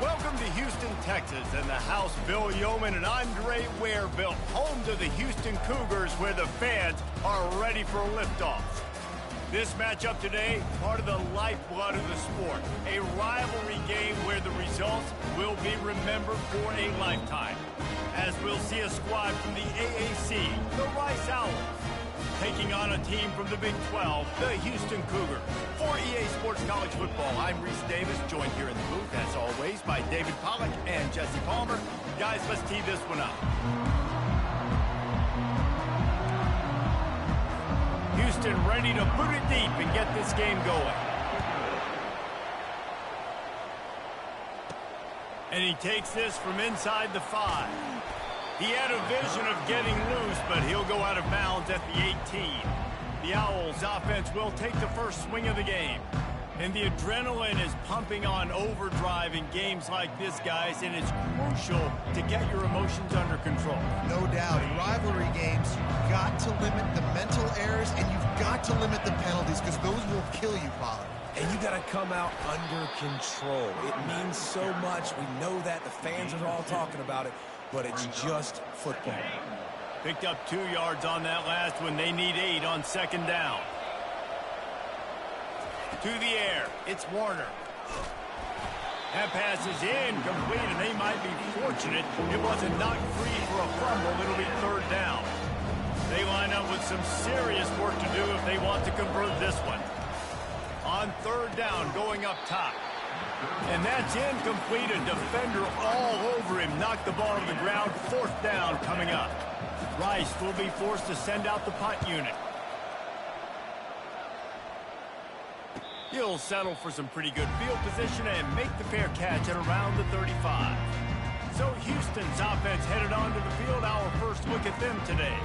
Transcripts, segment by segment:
Welcome to Houston, Texas, and the house Bill Yeoman and Andre Ware built, home to the Houston Cougars, where the fans are ready for liftoff. This matchup today, part of the lifeblood of the sport, a rivalry game where the results will be remembered for a lifetime. As we'll see a squad from the AAC, the Rice Owls, taking on a team from the Big 12, the Houston Cougars. For EA Sports College Football, I'm Reese Davis, joined here in the booth, as always, by David Pollack and Jesse Palmer. Guys, let's tee this one up. Houston ready to boot it deep and get this game going. And he takes this from inside the 5. He had a vision of getting loose, but he'll go out of bounds at the 18. The Owls offense will take the first swing of the game. And the adrenaline is pumping on overdrive in games like this, guys, and it's crucial to get your emotions under control. No doubt. In rivalry games, you've got to limit the mental errors, and you've got to limit the penalties, because those will kill you, Pollard. And you got to come out under control. It means so much. We know that. The fans are all talking about it, but it's just football. Picked up 2 yards on that last one. They need 8 on second down. To the air, it's Warner. That pass is incomplete, and they might be fortunate it wasn't knocked free for a fumble. It'll be third down. They line up with some serious work to do if they want to convert this one. On third down, going up top. And that's incomplete. A defender all over him. Knocked the ball to the ground. Fourth down coming up. Rice will be forced to send out the punt unit. He'll settle for some pretty good field position and make the fair catch at around the 35. So Houston's offense headed onto the field. Our first look at them today.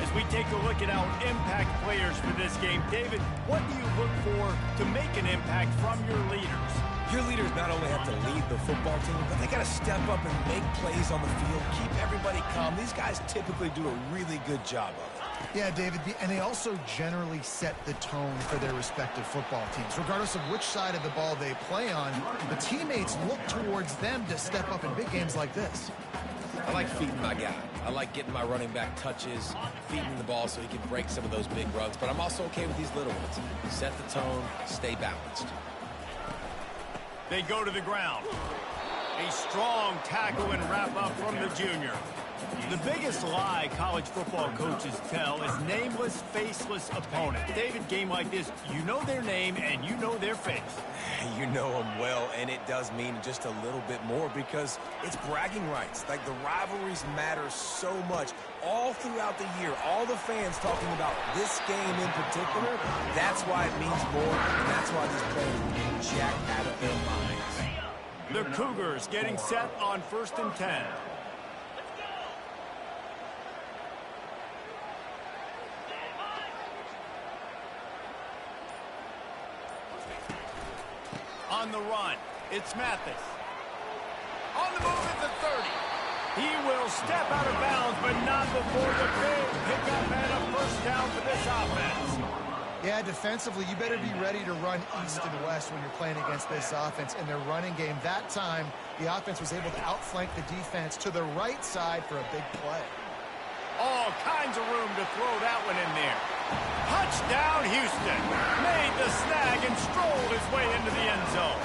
As we take a look at our impact players for this game, David, what do you look for to make an impact from your leaders? Your leaders not only have to lead the football team, but they got to step up and make plays on the field, keep everybody calm. These guys typically do a really good job of it. Yeah, David, and they also generally set the tone for their respective football teams. Regardless of which side of the ball they play on, the teammates look towards them to step up in big games like this. I like feeding my guy. I like getting my running back touches, feeding the ball so he can break some of those big runs, but I'm also okay with these little ones. Set the tone, stay balanced. They go to the ground. A strong tackle and wrap up from the junior. The biggest lie college football coaches tell is nameless, faceless opponents. David, game like this, you know their name and you know their face. You know them well, and it does mean just a little bit more because it's bragging rights. Like, the rivalries matter so much all throughout the year. All the fans talking about this game in particular, that's why it means more, and that's why these players are getting jacked out of their minds. The Cougars getting set on 1st and 10. On the run, it's Mathis. On the move at the 30. He will step out of bounds, but not before the big pickup and a first down for this offense. Yeah, defensively, you better be ready to run east and west when you're playing against this offense. In their running game, that time, the offense was able to outflank the defense to the right side for a big play. All kinds of room to throw that one in there. Touchdown, Houston. Made the snag and strolled his way into the end zone.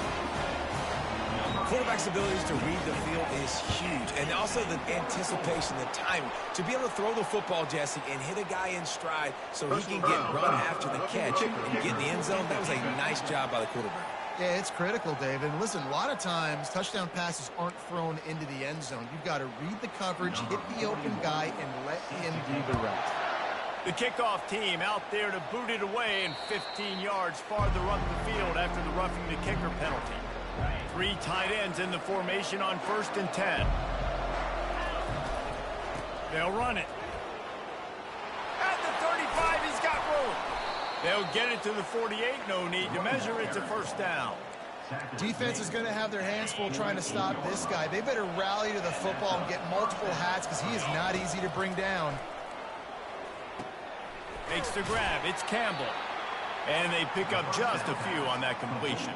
Quarterback's abilities to read the field is huge, and also the anticipation, the timing. To be able to throw the football, Jesse, and hit a guy in stride so he can get run after the catch and get in the end zone, that was a nice job by the quarterback. Yeah, it's critical, David. Listen, a lot of times, touchdown passes aren't thrown into the end zone. You've got to read the coverage, hit the open guy, and let him do the rest. The kickoff team out there to boot it away and 15 yards farther up the field after the roughing the kicker penalty. 3 tight ends in the formation on 1st and 10. They'll run it. At the 35, he's got room. They'll get it to the 48. No need to measure. It's a first down. Defense is going to have their hands full trying to stop this guy. They better rally to the football and get multiple hats because he is not easy to bring down. Makes the grab. It's Campbell. And they pick up just a few on that completion.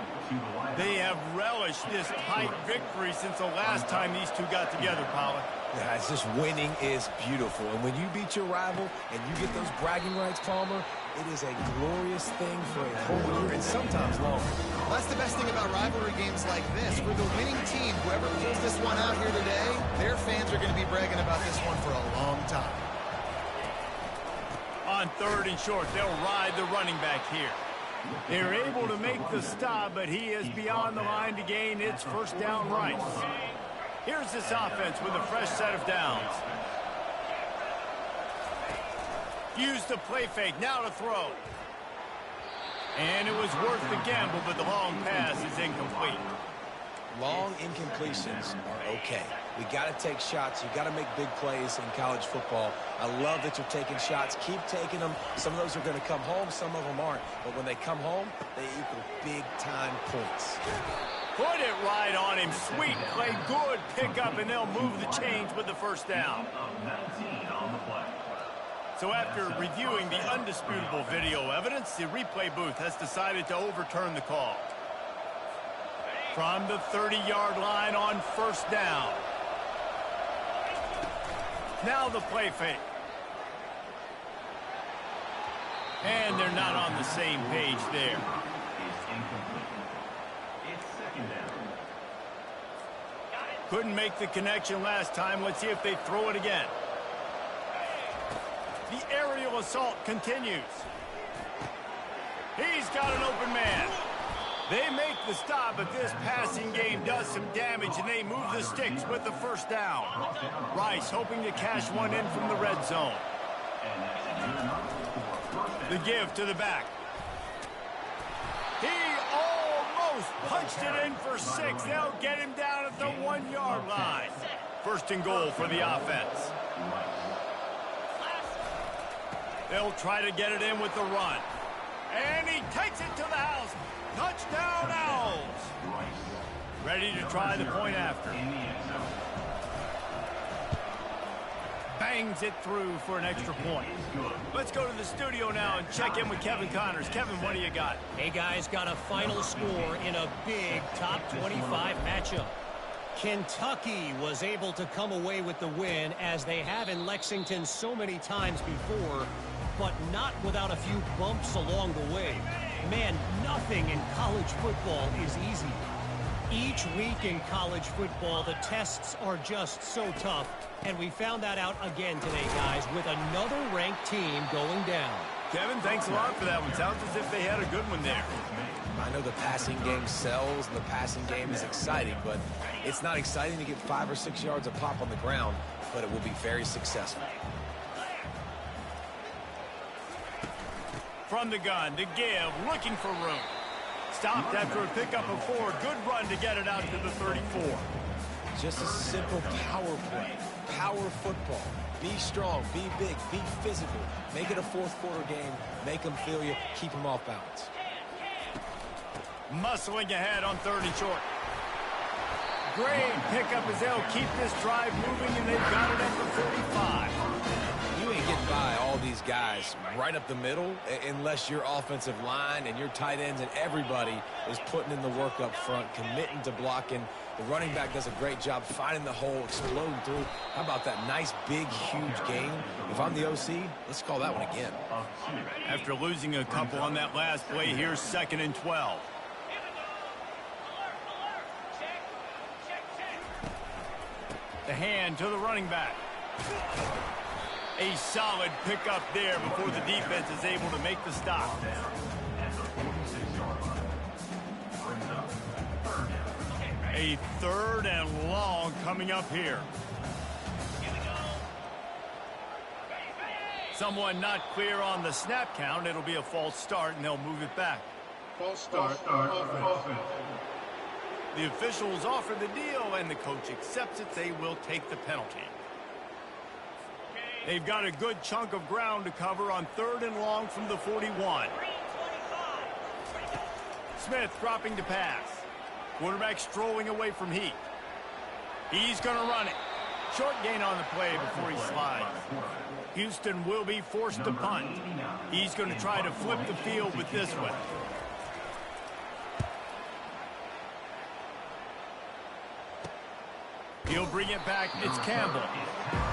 They have relished this tight victory since the last time these two got together, Pollard. Yeah, it's just winning is beautiful. And when you beat your rival and you get those bragging rights, Palmer, it is a glorious thing for a whole year and sometimes longer. Well, that's the best thing about rivalry games like this. For the winning team, whoever pulls this one out here today, their fans are going to be bragging about this one for a long time. On 3rd and short, they'll ride the running back here. They're able to make the stop, but he is beyond the line to gain. It's first down Rice. Here's this offense with a fresh set of downs. Use the play fake, now to throw. And it was worth the gamble, but the long pass is incomplete. Long incompletions are okay. We got to take shots. You got to make big plays in college football. I love that you're taking shots. Keep taking them. Some of those are going to come home. Some of them aren't. But when they come home, they equal big-time points. Put it right on him. Sweet play. Good pickup, and they'll move the chains with the first down. So after reviewing the undisputable video evidence, the replay booth has decided to overturn the call. From the 30-yard line on first down. Now the play fake. And they're not on the same page there. Couldn't make the connection last time. Let's see if they throw it again. The aerial assault continues. He's got an open man. They make the stop, but this passing game does some damage, and they move the sticks with the first down. Rice hoping to cash one in from the red zone. The give to the back. He almost punched it in for 6. They'll get him down at the 1-yard line. First and goal for the offense. They'll try to get it in with the run. And he takes it to the house. Touchdown, Owls. Ready to try the point after. Bangs it through for an extra point. Let's go to the studio now and check in with Kevin Connors. Kevin, what do you got? Hey, guys, got a final score in a big top 25 matchup. Kentucky was able to come away with the win, as they have in Lexington so many times before, but not without a few bumps along the way. Man, nothing in college football is easy. Each week in college football, the tests are just so tough, and we found that out again today, guys, with another ranked team going down. Kevin, thanks a lot for that one. Sounds as if they had a good one there. I know the passing game sells and the passing game is exciting, but it's not exciting to get 5 or 6 yards of pop on the ground, but it will be very successful. From the gun, to give, looking for room. Stopped after a pickup of 4. Good run to get it out to the 34. Just a simple power play. Power football. Be strong, be big, be physical. Make it a fourth-quarter game. Make them feel you. Keep them off balance. Muscling ahead on 3rd and short. Great pickup as they'll keep this drive moving, and they've got it at the 35. You ain't getting by all these guys right up the middle unless your offensive line and your tight ends and everybody is putting in the work up front, committing to blocking. The running back does a great job finding the hole, exploding through. How about that nice, big, huge game? If I'm the OC, let's call that one again. After losing a couple on that last play, here's 2nd and 12. The hand to the running back. A solid pickup there before the defense is able to make the stop. A 3rd and long coming up here. Someone not clear on the snap count. It'll be a false start, and they'll move it back. False start, offense. The officials offer the deal, and the coach accepts it. They will take the penalty. They've got a good chunk of ground to cover on 3rd and long from the 41. Smith dropping to pass. Quarterback strolling away from Heat. He's going to run it. Short gain on the play before he slides. Houston will be forced to punt. He's going to try to flip the field with this one. He'll bring it back. It's Campbell.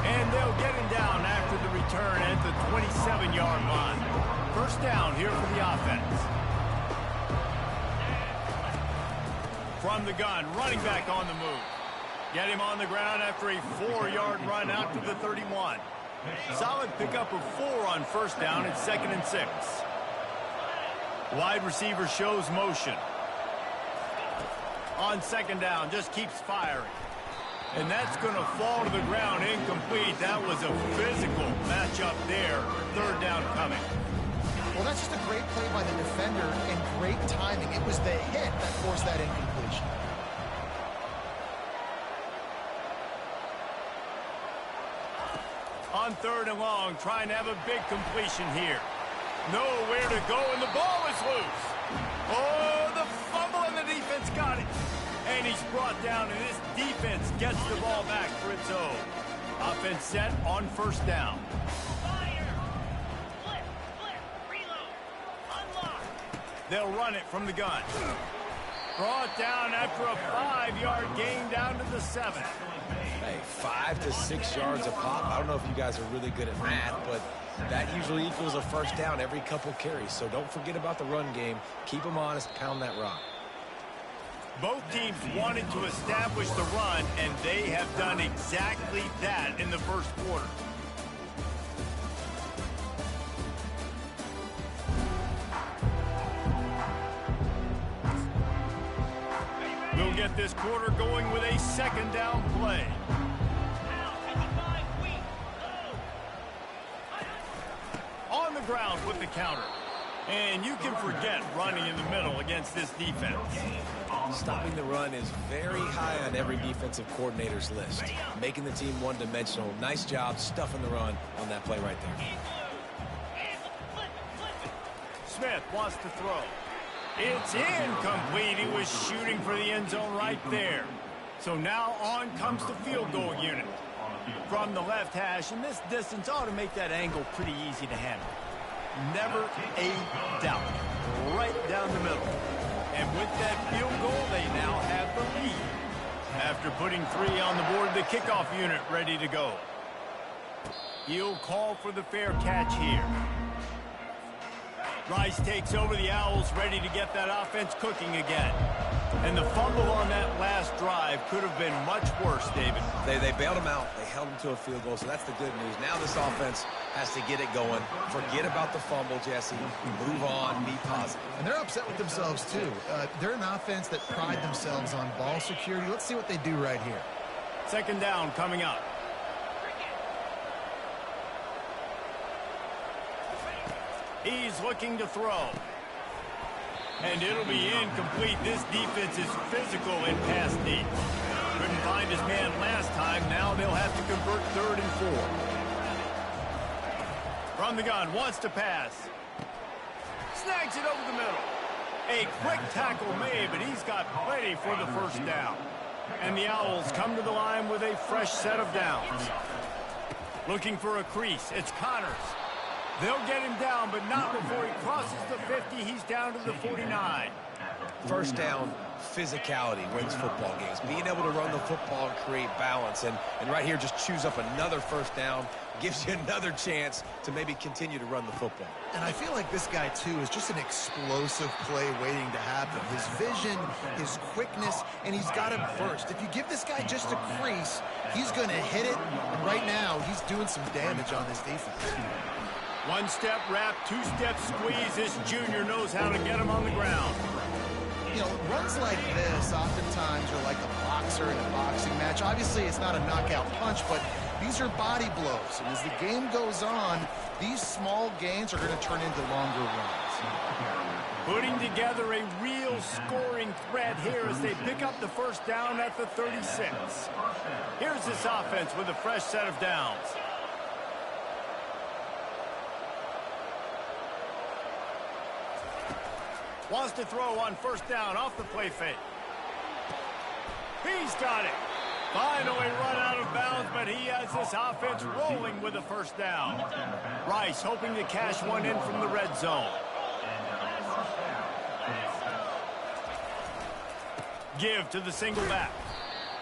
And they'll get him down after the return at the 27-yard line. First down here for the offense. From the gun, running back on the move. Get him on the ground after a 4-yard run out to the 31. Solid pickup of 4 on first down and 2nd and 6. Wide receiver shows motion. On 2nd down, just keeps firing. And that's going to fall to the ground incomplete. That was a physical matchup there. 3rd down coming. Well, that's just a great play by the defender and great timing. It was the hit that forced that incompletion. On 3rd and long, trying to have a big completion here. Nowhere to go, and the ball is loose. Oh, the fumble, and the defense got it. And he's brought down, and this defense gets the ball back for its own. Offense set on first down. Fire! Flip, reload, unlock. They'll run it from the gun. Brought down after a 5-yard gain down to the 7. Hey, 5 to 6 yards a pop. I don't know if you guys are really good at math, but that usually equals a first down every couple carries. So don't forget about the run game. Keep them honest, pound that rock. Both teams wanted to establish the run, and they have done exactly that in the first quarter. We'll get this quarter going with a 2nd down play. On the ground with the counter. And you can forget running in the middle against this defense. Stopping the run is very high on every defensive coordinator's list. Making the team one-dimensional. Nice job stuffing the run on that play right there. Smith wants to throw. It's incomplete. He was shooting for the end zone right there. So now on comes the field goal unit. From the left hash, and this distance ought to make that angle pretty easy to handle. Never a doubt. Right down the middle. And with that field goal, they now have the lead. After putting 3 on the board, the kickoff unit ready to go. He'll call for the fair catch here. Rice takes over the Owls, ready to get that offense cooking again. And the fumble on that last drive could have been much worse, David. They bailed him out. They held him to a field goal, so that's the good news. Now this offense has to get it going. Forget about the fumble, Jesse. Move on. Be positive. And they're upset with themselves, too. They're an offense that pride themselves on ball security. Let's see what they do right here. 2nd down coming up. He's looking to throw. And it'll be incomplete. This defense is physical in pass deep. Couldn't find his man last time. Now they'll have to convert 3rd and 4. From the gun, wants to pass. Snags it over the middle. A quick tackle made, but he's got plenty for the first down. And the Owls come to the line with a fresh set of downs. Looking for a crease. It's Connors. They'll get him down, but not before he crosses the 50. He's down to the 49. First down, physicality wins football games. Being able to run the football and create balance. And right here, just choose up another first down. Gives you another chance to maybe continue to run the football. And I feel like this guy, too, is just an explosive play waiting to happen. His vision, his quickness, and he's got him first. If you give this guy just a crease, he's going to hit it. And right now, he's doing some damage on this defense. 1-step wrap, 2-step squeeze. This junior knows how to get him on the ground. You know, runs like this oftentimes are like a boxer in a boxing match. Obviously, it's not a knockout punch, but these are body blows. And as the game goes on, these small gains are going to turn into longer runs. Putting together a real scoring threat here as they pick up the first down at the 36. Here's this offense with a fresh set of downs. Wants to throw on first down off the play fake. He's got it. Finally run out of bounds, but he has this offense rolling with a first down. Rice hoping to cash one in from the red zone. Give to the single back.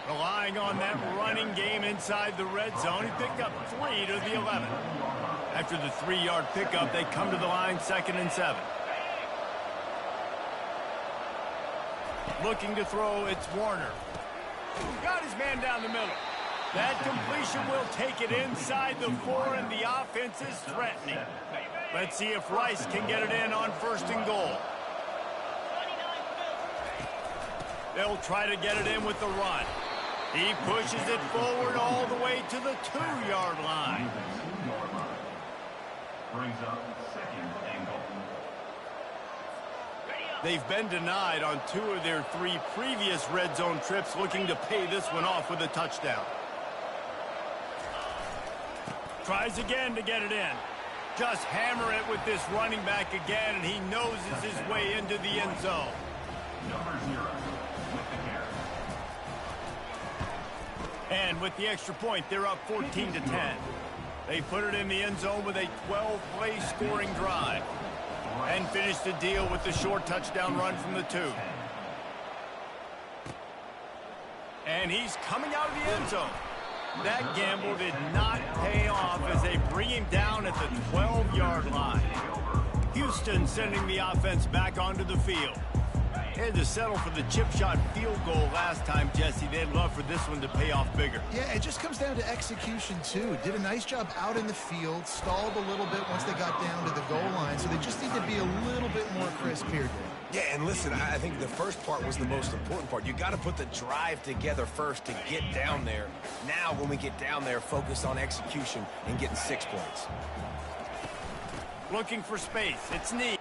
Relying on that running game inside the red zone, he picked up 3 to the 11. After the 3-yard pickup, they come to the line 2nd and 7. Looking to throw, it's Warner. Got his man down the middle. That completion will take it inside the 4, and the offense is threatening. Let's see if Rice can get it in on 1st and goal. They'll try to get it in with the run. He pushes it forward all the way to the 2-yard line. Brings up 2nd and goal. They've been denied on 2 of their 3 previous red zone trips, looking to pay this one off with a touchdown. Tries again to get it in. Just hammer it with this running back again, and he noses his way into the end zone. Number 0 with the carry. And with the extra point, they're up 14 to 10. They put it in the end zone with a 12-play scoring drive and finish the deal with the short touchdown run from the 2. And he's coming out of the end zone. That gamble did not pay off as they bring him down at the 12-yard line. Houston sending the offense back onto the field. Had to settle for the chip shot field goal last time, Jesse. They'd love for this one to pay off bigger. Yeah, it just comes down to execution, too. Did a nice job out in the field, stalled a little bit once they got down to the goal line, so they just need to be a little bit more crisp here today. Yeah, and listen, I think the first part was the most important part. You got to put the drive together first to get down there. Now, when we get down there, focus on execution and getting 6 points. Looking for space. It's neat.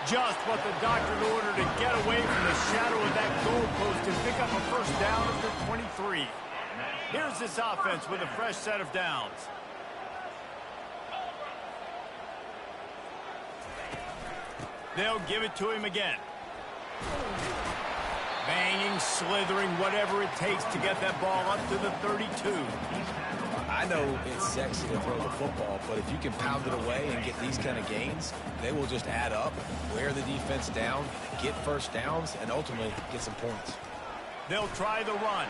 Just what the doctor ordered to get away from the shadow of that goalpost and pick up a first down at the 23. Here's this offense with a fresh set of downs. They'll give it to him again. Banging, slithering, whatever it takes to get that ball up to the 32. I know it's sexy to throw the football, but if you can pound it away and get these kind of gains, they will just add up, wear the defense down, get first downs, and ultimately get some points. They'll try the run.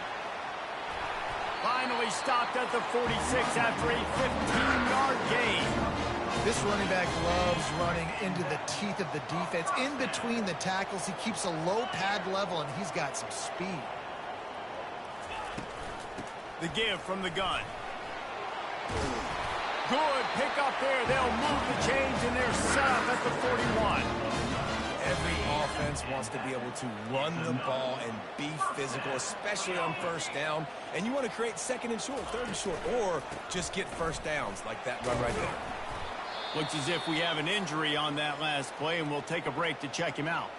Finally stopped at the 46 after a 15-yard gain. This running back loves running into the teeth of the defense. In between the tackles, he keeps a low pad level, and he's got some speed. The give from the gun. Good pick up there. They'll move the chains, and they're set up at the 41. Every offense wants to be able to run the ball and be physical, especially on first down. And you want to create second and short, third and short, or just get first downs like that run right there. Looks as if we have an injury on that last play, and we'll take a break to check him out.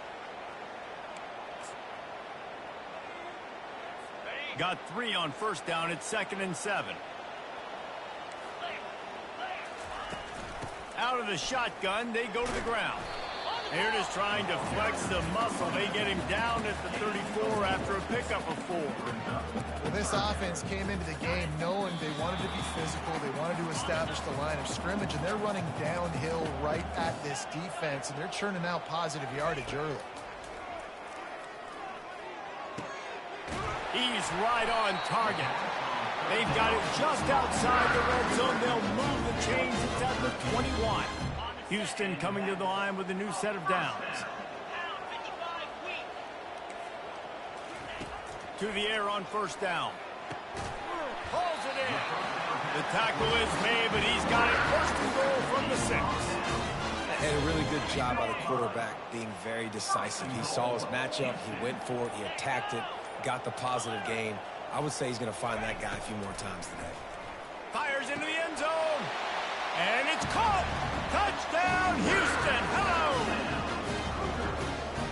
Got 3 on first down. It's 2nd and 7. Out of the shotgun, they go to the ground. They're just trying to flex the muscle. They get him down at the 34 after a pickup of 4. Well, this offense came into the game knowing they wanted to be physical. They wanted to establish the line of scrimmage, and they're running downhill right at this defense, and they're churning out positive yardage early. He's right on target. They've got it just outside the red zone. They'll move the chains. It's at the 21. Houston coming to the line with a new set of downs. To the air on first down. Pulls it in. The tackle is made, but he's got it first and goal from the 6. And a really good job by the quarterback being very decisive. He saw his matchup. He went for it. He attacked it. Got the positive gain. I would say he's going to find that guy a few more times today. Fires into the end zone. And it's caught. Touchdown, Houston. Hello.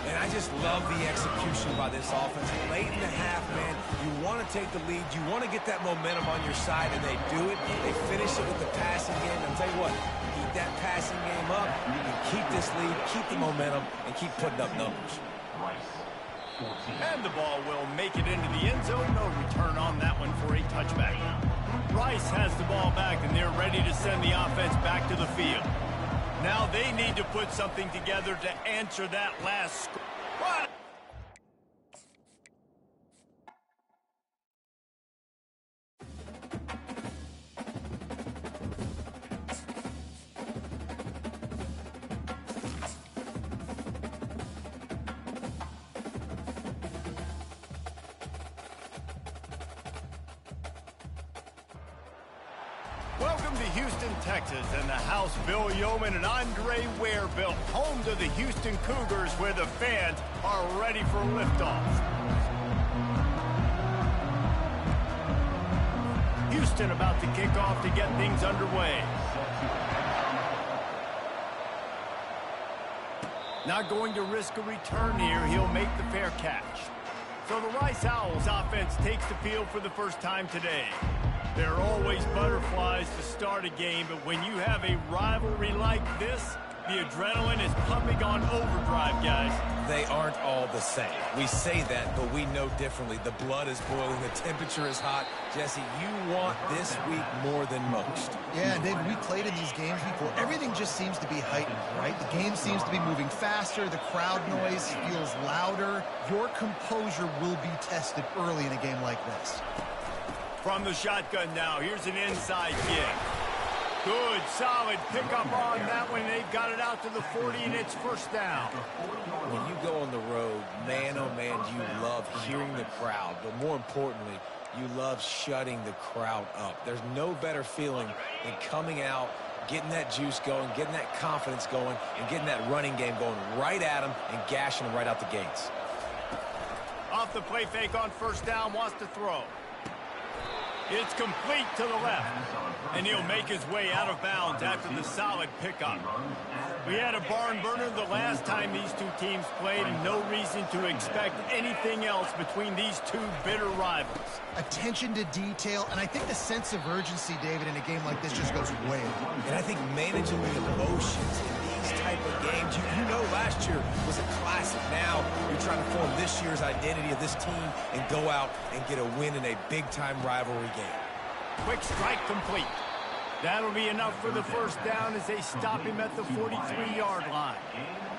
And I just love the execution by this offense. Late in the half, man, you want to take the lead. You want to get that momentum on your side, and they do it. They finish it with the passing game. I'll tell you what, keep that passing game up. You can keep this lead, keep the momentum, and keep putting up numbers. And the ball will make it into the end zone. No return on that one for a touchback. Rice has the ball back, and they're ready to send the offense back to the field. Now they need to put something together to answer that last score. What? Welcome to Houston, Texas, and the house Bill Yeoman and Andre Ware built, home to the Houston Cougars, where the fans are ready for liftoff. Houston about to kick off to get things underway. Not going to risk a return here. He'll make the fair catch. So the Rice Owls offense takes the field for the first time today. There are always butterflies to start a game, but when you have a rivalry like this, the adrenaline is pumping on overdrive, guys. They aren't all the same. We say that, but we know differently. The blood is boiling. The temperature is hot. Jesse, you want this week more than most. Yeah, David, we played in these games before. Everything just seems to be heightened, right? The game seems to be moving faster. The crowd noise feels louder. Your composure will be tested early in a game like this. From the shotgun now, here's an inside give. Good, solid pickup on that one. They've got it out to the 40, and it's first down. When you go on the road, man, oh man, you love hearing the crowd. But more importantly, you love shutting the crowd up. There's no better feeling than coming out, getting that juice going, getting that confidence going, and getting that running game going right at them and gashing them right out the gates. Off the play fake on first down, wants to throw. It's complete to the left, and he'll make his way out of bounds after the solid pickup. We had a barn burner the last time these two teams played, and no reason to expect anything else between these two bitter rivals. Attention to detail, and I think the sense of urgency, David, in a game like this just goes way up. And I think managing the emotions in these type of games, you know last year was a classic. Now you're trying to form this year's identity of this team and go out and get a win in a big-time rivalry game. Quick strike complete. That'll be enough for the first down as they stop him at the 43-yard line.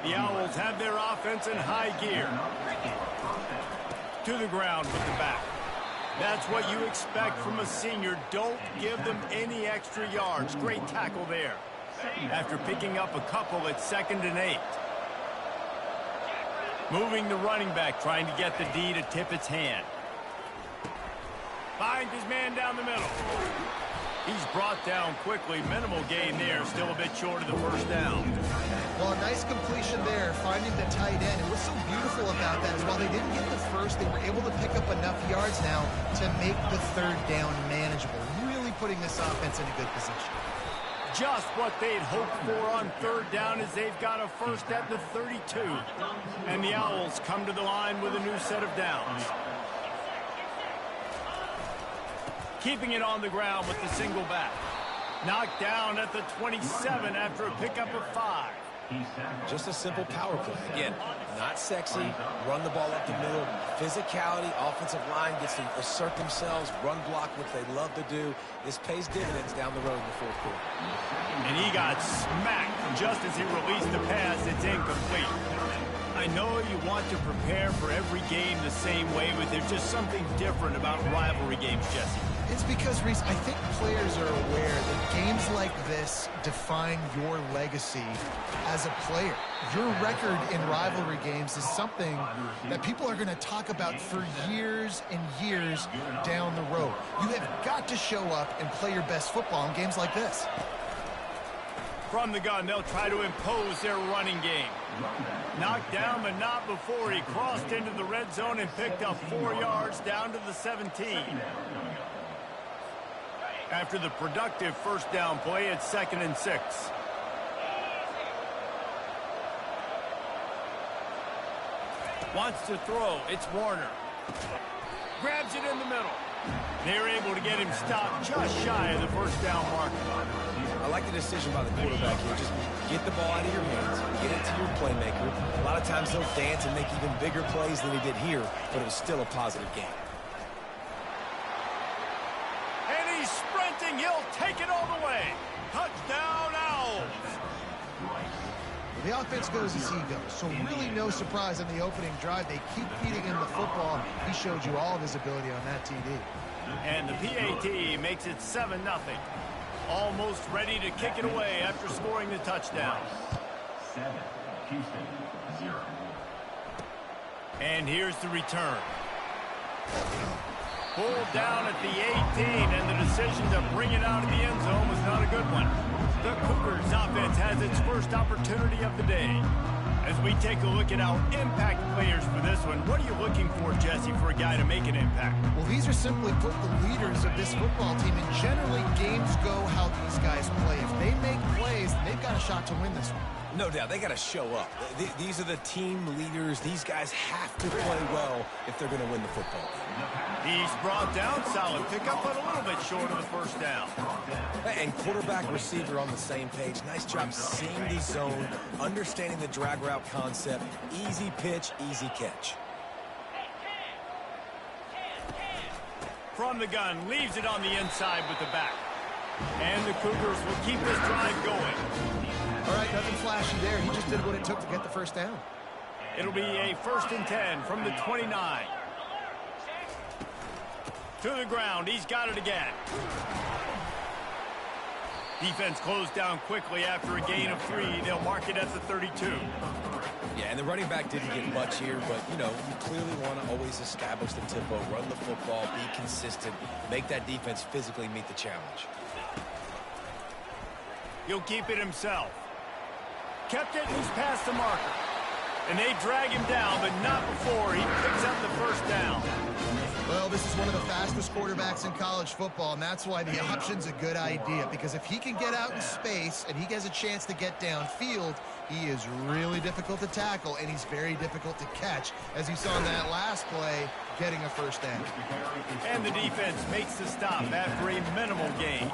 The Owls have their offense in high gear. To the ground with the back. That's what you expect from a senior. Don't give them any extra yards. Great tackle there. After picking up a couple at 2nd and 8. Moving the running back, trying to get the D to tip its hand. Finds his man down the middle. He's brought down quickly. Minimal gain there. Still a bit short of the first down. Well, a nice completion there, finding the tight end. And what's so beautiful about that is while they didn't get the first, they were able to pick up enough yards now to make the third down manageable. Really putting this offense in a good position. Just what they'd hoped for on third down as they've got a first at the 32. And the Owls come to the line with a new set of downs. Keeping it on the ground with the single back. Knocked down at the 27 after a pickup of 5. Just a simple power play. Again, not sexy, run the ball up the middle, physicality, offensive line gets to assert themselves, run block, which they love to do. This pays dividends down the road in the fourth quarter. And he got smacked just as he released the pass. It's incomplete. I know you want to prepare for every game the same way, but there's just something different about rivalry games, Jesse. It's because, Reese, I think players are aware that games like this define your legacy as a player. Your record in rivalry games is something that people are going to talk about for years and years down the road. You have got to show up and play your best football in games like this. From the gun, they'll try to impose their running game. Knocked down, but not before he crossed into the red zone and picked up 4 yards down to the 17. After the productive first down play, it's 2nd and 6. Wants to throw. It's Warner. Grabs it in the middle. They're able to get him stopped just shy of the first down marker. I like the decision by the quarterback here. Just get the ball out of your hands, get it to your playmaker. A lot of times they'll dance and make even bigger plays than he did here, but it was still a positive game. And he's sprinting. He'll take it all the way. Touchdown, Owls. The offense goes as he goes, so really no surprise on the opening drive. They keep feeding him the football. He showed you all of his ability on that TD. And the PAT makes it 7-0. Almost ready to kick it away after scoring the touchdown. 7, Houston, 0. And here's the return. Pulled down at the 18, and the decision to bring it out of the end zone was not a good one. The Cougars offense has its first opportunity of the day. As we take a look at our impact players for this one, what are you looking for, Jesse, for a guy to make an impact? Well, these are simply put the leaders of this football team, and generally games go how these guys play. If they make plays, they've got a shot to win this one. No doubt, they got to show up. These are the team leaders. These guys have to play well if they're going to win the football game. He's brought down, solid pickup, but a little bit short of the first down. And quarterback, receiver on the same page. Nice job seeing the zone, understanding the drag route concept. Easy pitch, easy catch. From the gun, leaves it on the inside with the back. And the Cougars will keep this drive going. All right, nothing flashy there. He just did what it took to get the first down. It'll be a 1st and 10 from the 29. To the ground. He's got it again. Defense closed down quickly after a gain of 3. They'll mark it at the 32. Yeah, and the running back didn't get much here, but, you know, you clearly want to always establish the tempo, run the football, be consistent, make that defense physically meet the challenge. He'll keep it himself. Kept it, and he's past the marker. And they drag him down, but not before he picks up the first down. Well, this is one of the fastest quarterbacks in college football, and that's why the option's a good idea, because if he can get out in space and he has a chance to get downfield, he is really difficult to tackle, and he's very difficult to catch, as you saw in that last play, getting a first down. And the defense makes the stop after a minimal gain.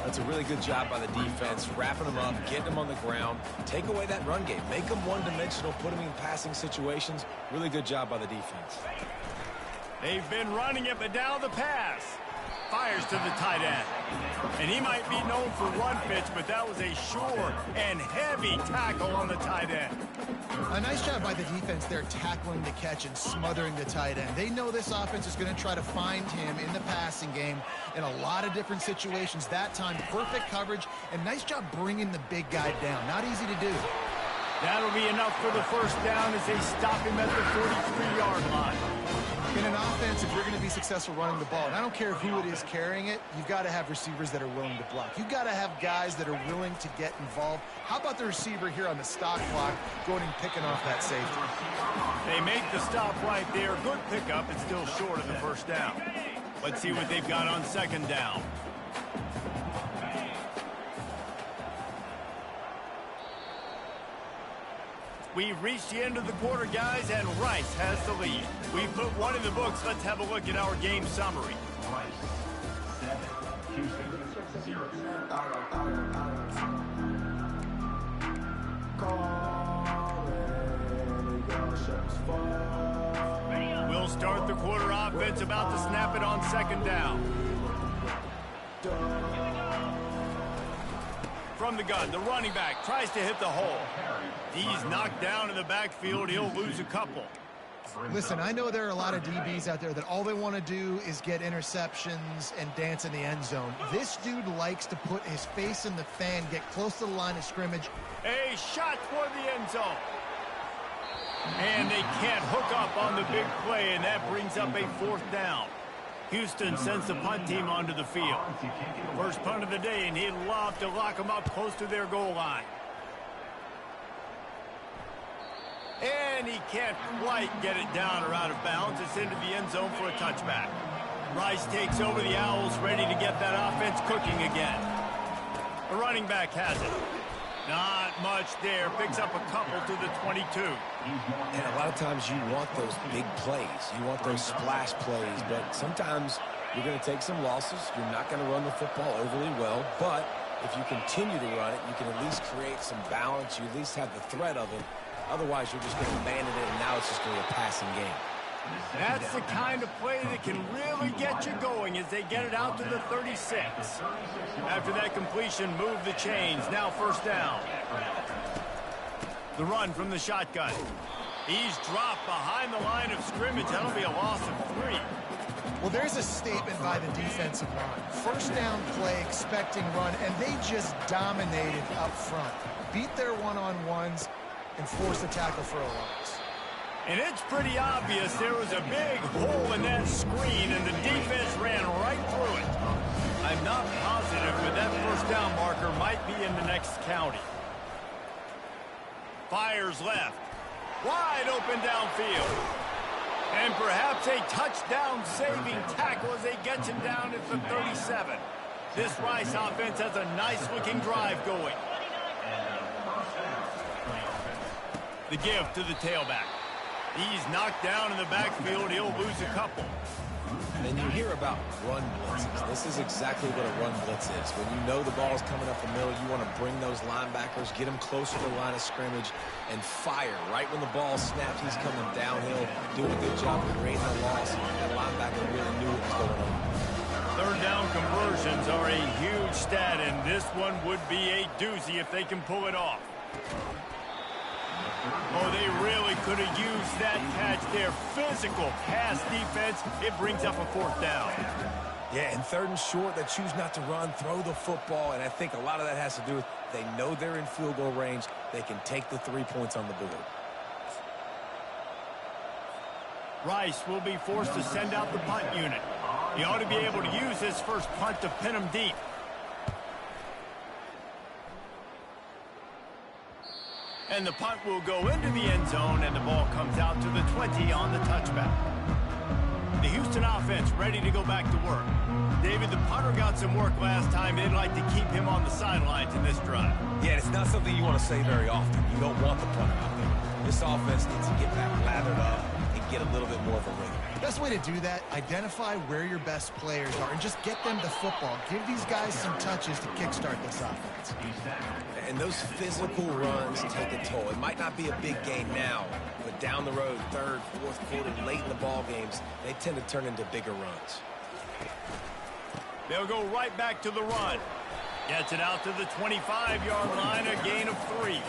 That's a really good job by the defense, wrapping them up, getting them on the ground, take away that run game, make them one-dimensional, put them in passing situations. Really good job by the defense. They've been running it, but down the pass. Fires to the tight end. And he might be known for run fits, but that was a sure and heavy tackle on the tight end. A nice job by the defense there, tackling the catch and smothering the tight end. They know this offense is going to try to find him in the passing game in a lot of different situations. That time, perfect coverage, and nice job bringing the big guy down. Not easy to do. That'll be enough for the first down as they stop him at the 43-yard line. In an offense, if you're going to be successful running the ball, and I don't care who it is carrying it, you've got to have receivers that are willing to block. You've got to have guys that are willing to get involved. How about the receiver here on the stop clock going and picking off that safety? They make the stop right there. Good pickup. It's still short of the first down. Let's see what they've got on second down. We've reached the end of the quarter, guys, and Rice has the lead. We've put one in the books. Let's have a look at our game summary. Rice, 7, Houston, 0. We'll start the quarter offense, about to snap it on second down. From the gun, the running back tries to hit the hole. He's knocked down in the backfield. He'll lose a couple. Listen, I know there are a lot of DBs out there that all they want to do is get interceptions and dance in the end zone. This dude likes to put his face in the fan, get close to the line of scrimmage. A shot toward the end zone. And they can't hook up on the big play, and that brings up a fourth down. Houston sends the punt team onto the field. First punt of the day, and he'd love to lock them up close to their goal line. And he can't quite get it down or out of bounds. It's into the end zone for a touchback. Rice takes over the Owls, ready to get that offense cooking again. The running back has it. Not much there. Picks up a couple to the 22. And a lot of times you want those big plays. You want those splash plays. But sometimes you're going to take some losses. You're not going to run the football overly well. But if you continue to run it, you can at least create some balance. You at least have the threat of it. Otherwise, you're just going to abandon it, and now it's just going to be a passing game. That's the kind of play that can really get you going as they get it out to the 36. After that completion, move the chains. Now first down. The run from the shotgun. He's dropped behind the line of scrimmage. That'll be a loss of 3. Well, there's a statement by the defensive line. First down play, expecting run, and they just dominated up front. Beat their one-on-ones and forced a tackle for a loss. And it's pretty obvious there was a big hole in that screen, and the defense ran right through it. I'm not positive, but that first down marker might be in the next county. Fires left. Wide open downfield. And perhaps a touchdown-saving tackle as they get him down at the 37. This Rice offense has a nice-looking drive going. The give to the tailback. He's knocked down in the backfield. He'll lose a couple. And you hear about run blitzes. This is exactly what a run blitz is. When you know the ball's coming up the middle, you want to bring those linebackers, get them closer to the line of scrimmage, and fire. Right when the ball snaps, he's coming downhill, doing a good job of creating a loss. That linebacker really knew what was going on. Third down conversions are a huge stat, and this one would be a doozy if they can pull it off. Oh, they really could have used that catch there. Physical pass defense. It brings up a fourth down. Yeah, and third and short, they choose not to run, throw the football, and I think a lot of that has to do with they know they're in field goal range. They can take the 3 points on the board. Rice will be forced to send out the punt unit. He ought to be able to use his first punt to pin him deep. And the punt will go into the end zone, and the ball comes out to the 20 on the touchback. The Houston offense ready to go back to work. David, the punter got some work last time. They'd like to keep him on the sidelines in this drive. Yeah, it's not something you want to say very often. You don't want the punter out there. This offense needs to get back lathered up and get a little bit more of a rhythm. Best way to do that, identify where your best players are and just get them the football. Give these guys some touches to kickstart this offense. And those physical runs take a toll. It might not be a big game now, but down the road, third, fourth quarter, late in the ball games, they tend to turn into bigger runs. They'll go right back to the run. Gets it out to the 25-yard line, a gain of 3.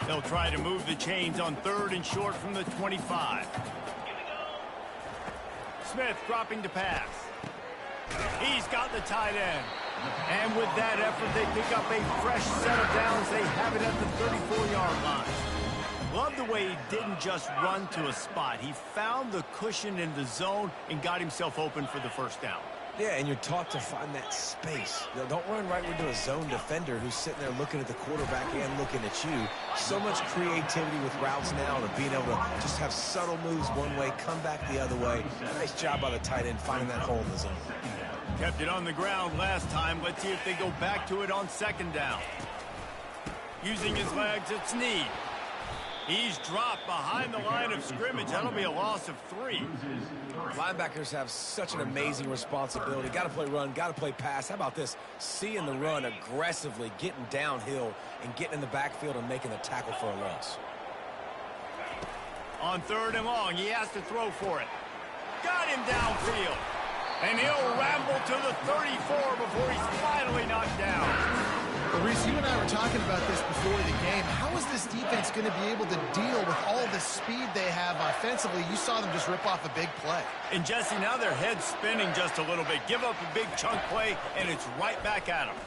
They'll try to move the chains on 3rd and short from the 25. Smith dropping to pass. He's got the tight end. And with that effort, they pick up a fresh set of downs. They have it at the 34-yard line. Love the way he didn't just run to a spot. He found the cushion in the zone and got himself open for the first down. Yeah, and you're taught to find that space. You know, don't run right into a zone defender who's sitting there looking at the quarterback and looking at you. So much creativity with routes now and being able to just have subtle moves one way, come back the other way. Nice job by the tight end finding that hole in the zone. Kept it on the ground last time. Let's see if they go back to it on 2nd down. Using his legs, it's Snead. He's dropped behind the line of scrimmage. That'll be a loss of 3. Linebackers have such an amazing responsibility. Got to play run, got to play pass. How about this? Seeing the run aggressively, getting downhill, and getting in the backfield and making the tackle for a loss. On 3rd and long, he has to throw for it. Got him downfield. And he'll ramble to the 34 before he's finally knocked down. Well, Reese, you and I were talking about this before the game. How is this defense going to be able to deal with all the speed they have offensively? You saw them just rip off a big play. And Jesse, now their head's spinning just a little bit. Give up a big chunk play, and it's right back at him.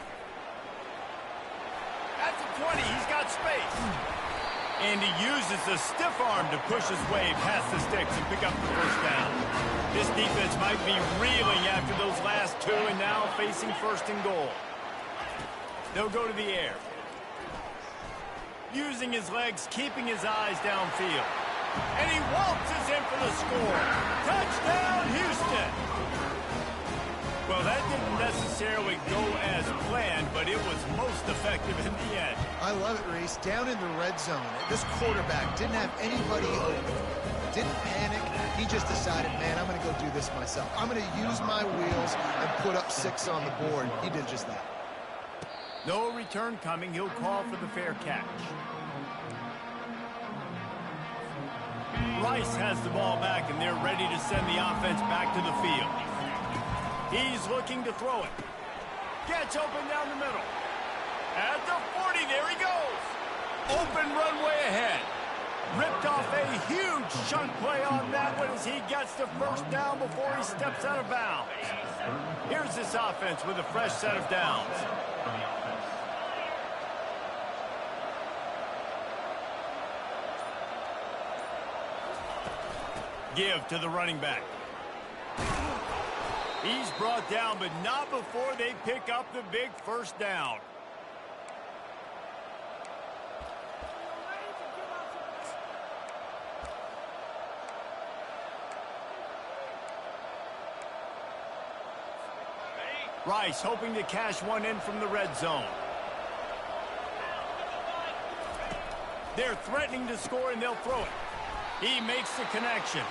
At the 20, he's got space. And he uses the stiff arm to push his way past the sticks and pick up the first down. This defense might be reeling after those last 2 and now facing 1st and goal. They'll go to the air. Using his legs, keeping his eyes downfield. And he waltzes in for the score. Touchdown, Houston! Well, that didn't necessarily go as planned, but it was most effective in the end. I love it, Reese. Down in the red zone, this quarterback didn't have anybody open. Didn't panic. He just decided, man, I'm going to go do this myself. I'm going to use my wheels and put up 6 on the board. He did just that. No return coming. He'll call for the fair catch. Rice has the ball back, and they're ready to send the offense back to the field. He's looking to throw it. Gets open down the middle. At the 40, there he goes. Open runway ahead. Ripped off a huge chunk play on that one as he gets the first down before he steps out of bounds. Here's this offense with a fresh set of downs. Give to the running back. He's brought down, but not before they pick up the big first down. Rice hoping to cash one in from the red zone. They're threatening to score, and they'll throw it. He makes the connection.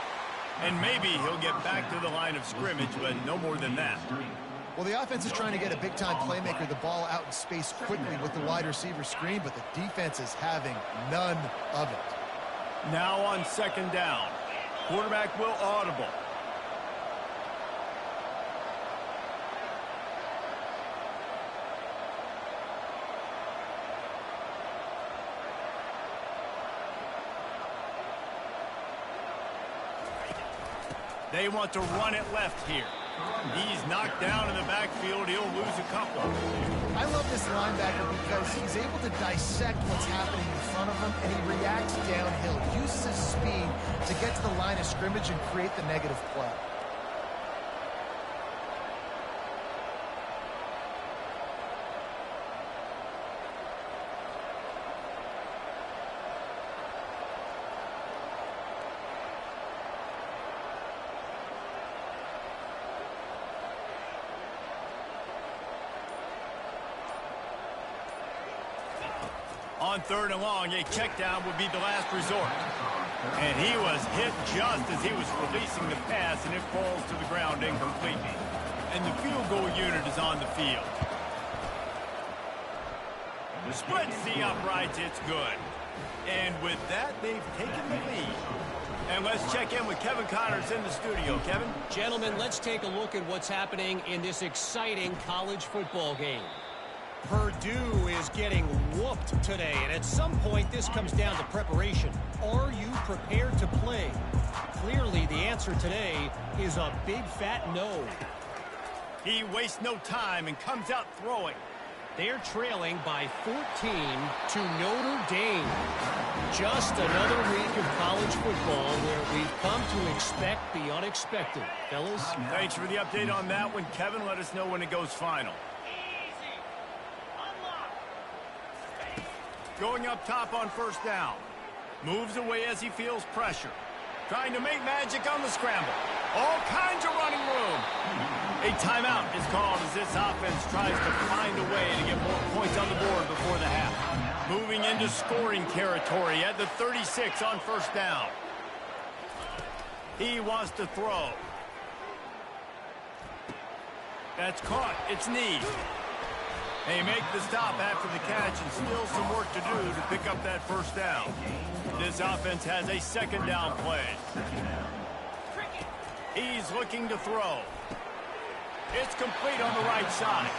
And maybe he'll get back to the line of scrimmage, but no more than that. Well, the offense is trying to get a big-time playmaker the ball out in space quickly with the wide receiver screen, but the defense is having none of it. Now on 2nd down. Quarterback will audible. They want to run it left here. He's knocked down in the backfield. He'll lose a couple. I love this linebacker because he's able to dissect what's happening in front of him, and he reacts downhill, uses his speed to get to the line of scrimmage and create the negative play. On 3rd and long, a check down would be the last resort. And he was hit just as he was releasing the pass, and it falls to the ground incompletely. And the field goal unit is on the field. Splits the uprights, it's good. And with that, they've taken the lead. And let's check in with Kevin Connors in the studio. Kevin? Gentlemen, let's take a look at what's happening in this exciting college football game. Purdue is getting whooped today, and at some point this comes down to preparation. Are you prepared to play? Clearly the answer today is a big fat no. He wastes no time and comes out throwing. They're trailing by 14 to Notre Dame. Just another week of college football where we've come to expect the unexpected. Fellas? Thanks for the update on that one, Kevin. Let us know when it goes final. Going up top on 1st down. Moves away as he feels pressure. Trying to make magic on the scramble. All kinds of running room. A timeout is called as this offense tries to find a way to get more points on the board before the half. Moving into scoring territory at the 36 on 1st down. He wants to throw. That's caught. It's knee. They make the stop after the catch, and still some work to do to pick up that 1st down. This offense has a 2nd down play. He's looking to throw. It's complete on the right side.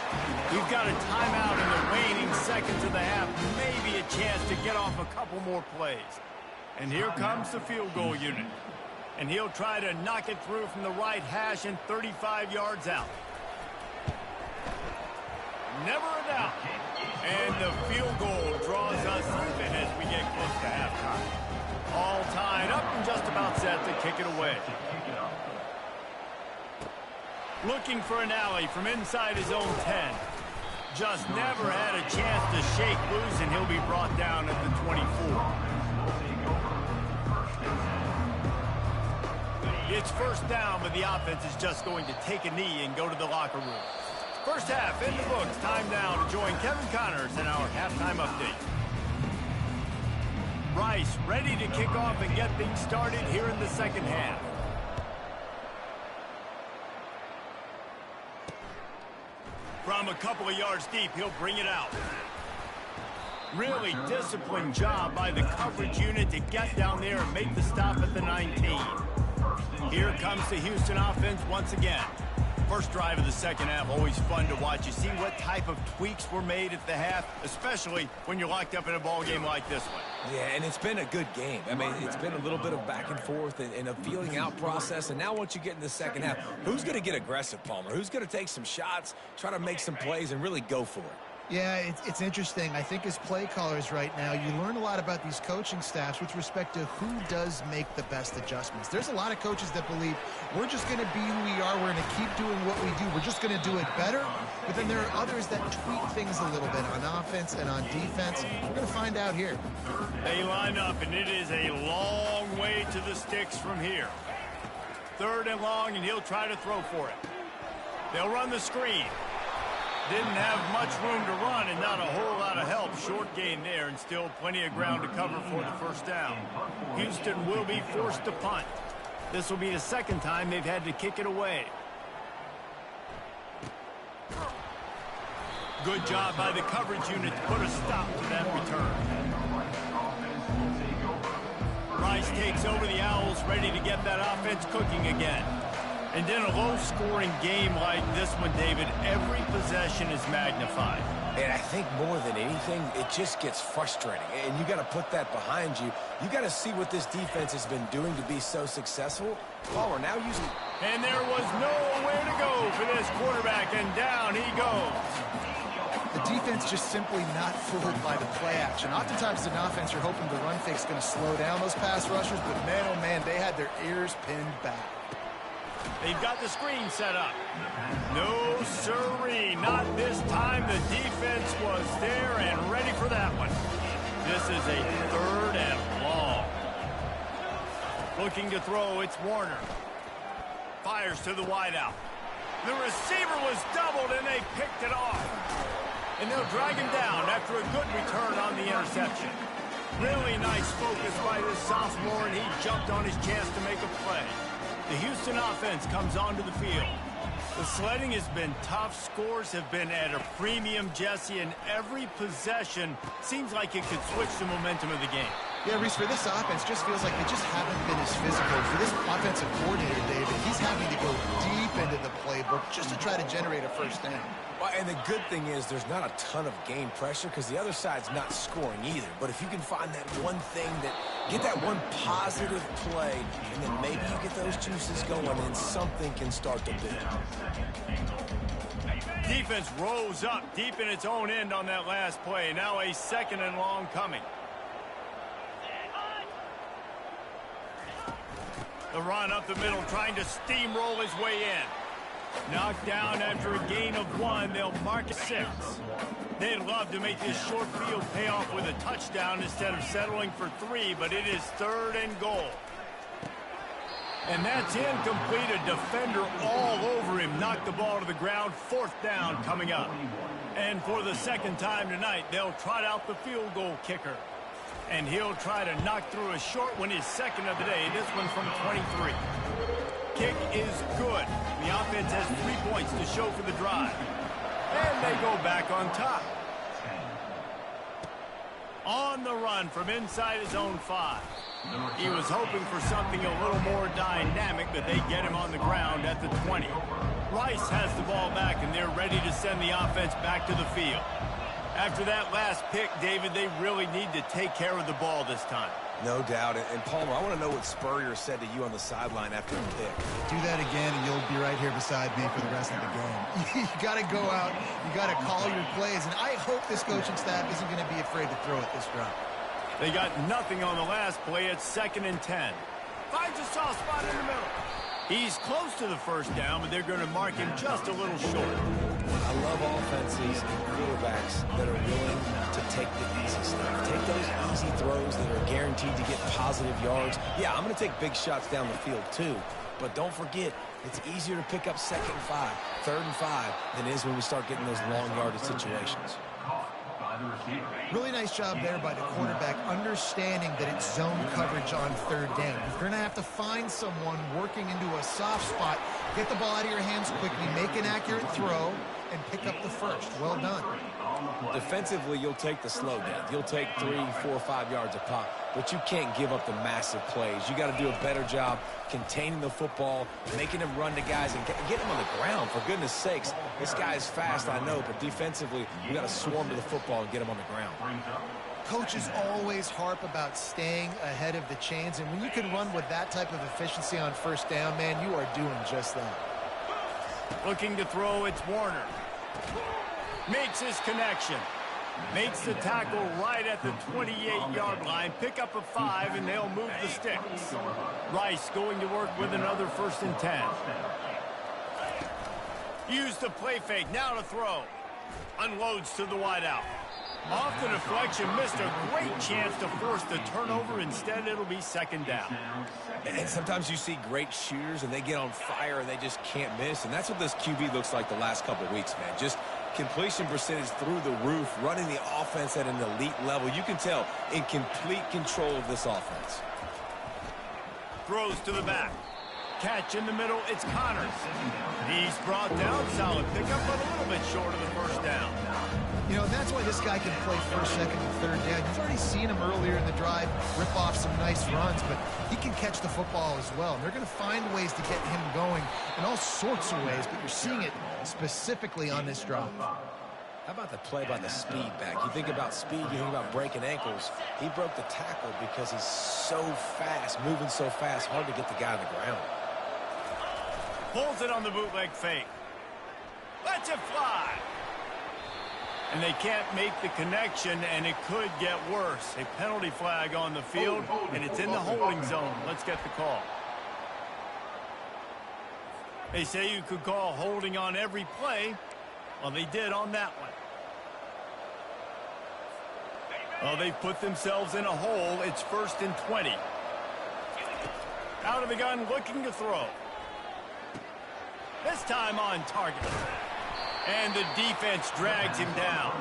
We've got a timeout in the waning seconds of the half. Maybe a chance to get off a couple more plays. And here comes the field goal unit. And he'll try to knock it through from the right hash and 35 yards out. Never a doubt. And the field goal draws us even as we get close to halftime. All tied up and just about set to kick it away. Looking for an alley from inside his own 10. Just never had a chance to shake loose, and he'll be brought down at the 24. It's 1st down, but the offense is just going to take a knee and go to the locker room. 1st half in the books. Time now to join Kevin Connors in our halftime update. Rice ready to kick off and get things started here in the 2nd half. From a couple of yards deep, he'll bring it out. Really disciplined job by the coverage unit to get down there and make the stop at the 19. Here comes the Houston offense once again. First drive of the 2nd half, always fun to watch. You see what type of tweaks were made at the half, especially when you're locked up in a ball game like this one. Yeah, and it's been a good game. I mean, it's been a little bit of back and forth and a feeling out process. And now once you get in the 2nd half, who's going to get aggressive, Palmer? Who's going to take some shots, try to make some plays, and really go for it? Yeah, it's interesting. I think as play callers right now, you learn a lot about these coaching staffs with respect to who does make the best adjustments. There's a lot of coaches that believe we're just going to be who we are. We're going to keep doing what we do. We're just going to do it better. But then there are others that tweak things a little bit on offense and on defense. We're going to find out here. They line up, and it is a long way to the sticks from here. 3rd and long, and he'll try to throw for it. They'll run the screen. Didn't have much room to run and not a whole lot of help. Short gain there and still plenty of ground to cover for the 1st down. Houston will be forced to punt. This will be the 2nd time they've had to kick it away. Good job by the coverage unit to put a stop to that return. Rice takes over the Owls, ready to get that offense cooking again. And in a low-scoring game like this one, David, every possession is magnified. And I think more than anything, it just gets frustrating. And you got to put that behind you. You got to see what this defense has been doing to be so successful. Palmer now using... And there was nowhere to go for this quarterback, and down he goes. The defense just simply not fooled by the play action. Oftentimes as an offense, you're hoping the run fake's going to slow down those pass rushers, but man, oh man, they had their ears pinned back. They've got the screen set up. No sirree, not this time. The defense was there and ready for that one. This is a 3rd and long. Looking to throw, it's Warner. Fires to the wideout. The receiver was doubled and they picked it off. And they'll drag him down after a good return on the interception. Really nice focus by this sophomore, and he jumped on his chance to make a play. The Houston offense comes onto the field. The sledding has been tough. Scores have been at a premium, Jesse, and every possession seems like it could switch the momentum of the game. Yeah, Reese, for this offense, just feels like they just haven't been as physical. For this offensive coordinator, David, he's having to go deep into the playbook just to try to generate a first down. Well, and the good thing is there's not a ton of game pressure because the other side's not scoring either. But if you can find that one thing get that one positive play, and then maybe you get those juices going, and something can start to build. Defense rose up deep in its own end on that last play. Now a 2nd and long coming. The run up the middle, trying to steamroll his way in. Knocked down after a gain of 1. They'll mark it 6. They'd love to make this short field pay off with a touchdown instead of settling for 3, but it is 3rd and goal. And that's incomplete. A defender all over him. Knocked the ball to the ground. 4th down coming up. And for the 2nd time tonight, they'll trot out the field goal kicker. And he'll try to knock through a short one, his 2nd of the day. This one from 23. Kick is good. The offense has 3 points to show for the drive. And they go back on top. On the run from inside his own 5. He was hoping for something a little more dynamic, but they get him on the ground at the 20. Rice has the ball back, and they're ready to send the offense back to the field. After that last pick, David, they really need to take care of the ball this time. No doubt. And Palmer, I want to know what Spurrier said to you on the sideline after the pick. Do that again, and you'll be right here beside me for the rest of the game. You got to go out. You got to call your plays. And I hope this coaching staff isn't going to be afraid to throw it this drive. They got nothing on the last play. It's 2nd and 10. Finds a soft spot in the middle. He's close to the 1st down, but they're going to mark him just a little short. I love offenses and quarterbacks that are willing to take the easy stuff. Take those easy throws that are guaranteed to get positive yards. Yeah, I'm going to take big shots down the field too. But don't forget, it's easier to pick up 2nd and 5, 3rd and 5 than it is when we start getting those long yardage situations. Really nice job there by the quarterback, understanding that it's zone coverage on 3rd down. You're going to have to find someone working into a soft spot, get the ball out of your hands quickly, make an accurate throw, and pick up the 1st. Well done. Defensively, you'll take the slow down. You'll take 3, 4, 5 yards a pop, but you can't give up the massive plays. You got to do a better job containing the football, making him run to guys, and get him on the ground. For goodness sakes, this guy is fast, I know, but defensively, you got to swarm to the football and get him on the ground. Coaches always harp about staying ahead of the chains, and when you can run with that type of efficiency on 1st down, man, you are doing just that. Looking to throw, it's Warner. Makes his connection. Makes the tackle right at the 28-yard line. Pick up a 5, and they'll move the sticks. Rice going to work with another 1st and 10. Use the play fake. Now to throw. Unloads to the wideout. Off the deflection, missed a great chance to force the turnover. Instead, it'll be 2nd down. And sometimes you see great shooters, and they get on fire, and they just can't miss. And that's what this QB looks like the last couple of weeks, man. Just completion percentage through the roof, running the offense at an elite level. You can tell in complete control of this offense. Throws to the back. Catch in the middle, it's Connors. He's brought down, solid pickup, but a little bit short of the 1st down. You know, that's why this guy can play 1st, 2nd, and 3rd down. You've already seen him earlier in the drive rip off some nice runs, but he can catch the football as well. And they're going to find ways to get him going in all sorts of ways, but you're seeing it specifically on this drive. How about the play by the speed back? You think about speed, you think about breaking ankles. He broke the tackle because he's so fast, moving so fast, hard to get the guy on the ground. Pulls it on the bootleg fake. Lets it fly. And they can't make the connection, and it could get worse. A penalty flag on the field, and it's in the holding zone. Let's get the call. They say you could call holding on every play. Well, they did on that one. Well, they've put themselves in a hole. It's 1st and 20. Out of the gun, looking to throw. This time on target. And the defense drags him down.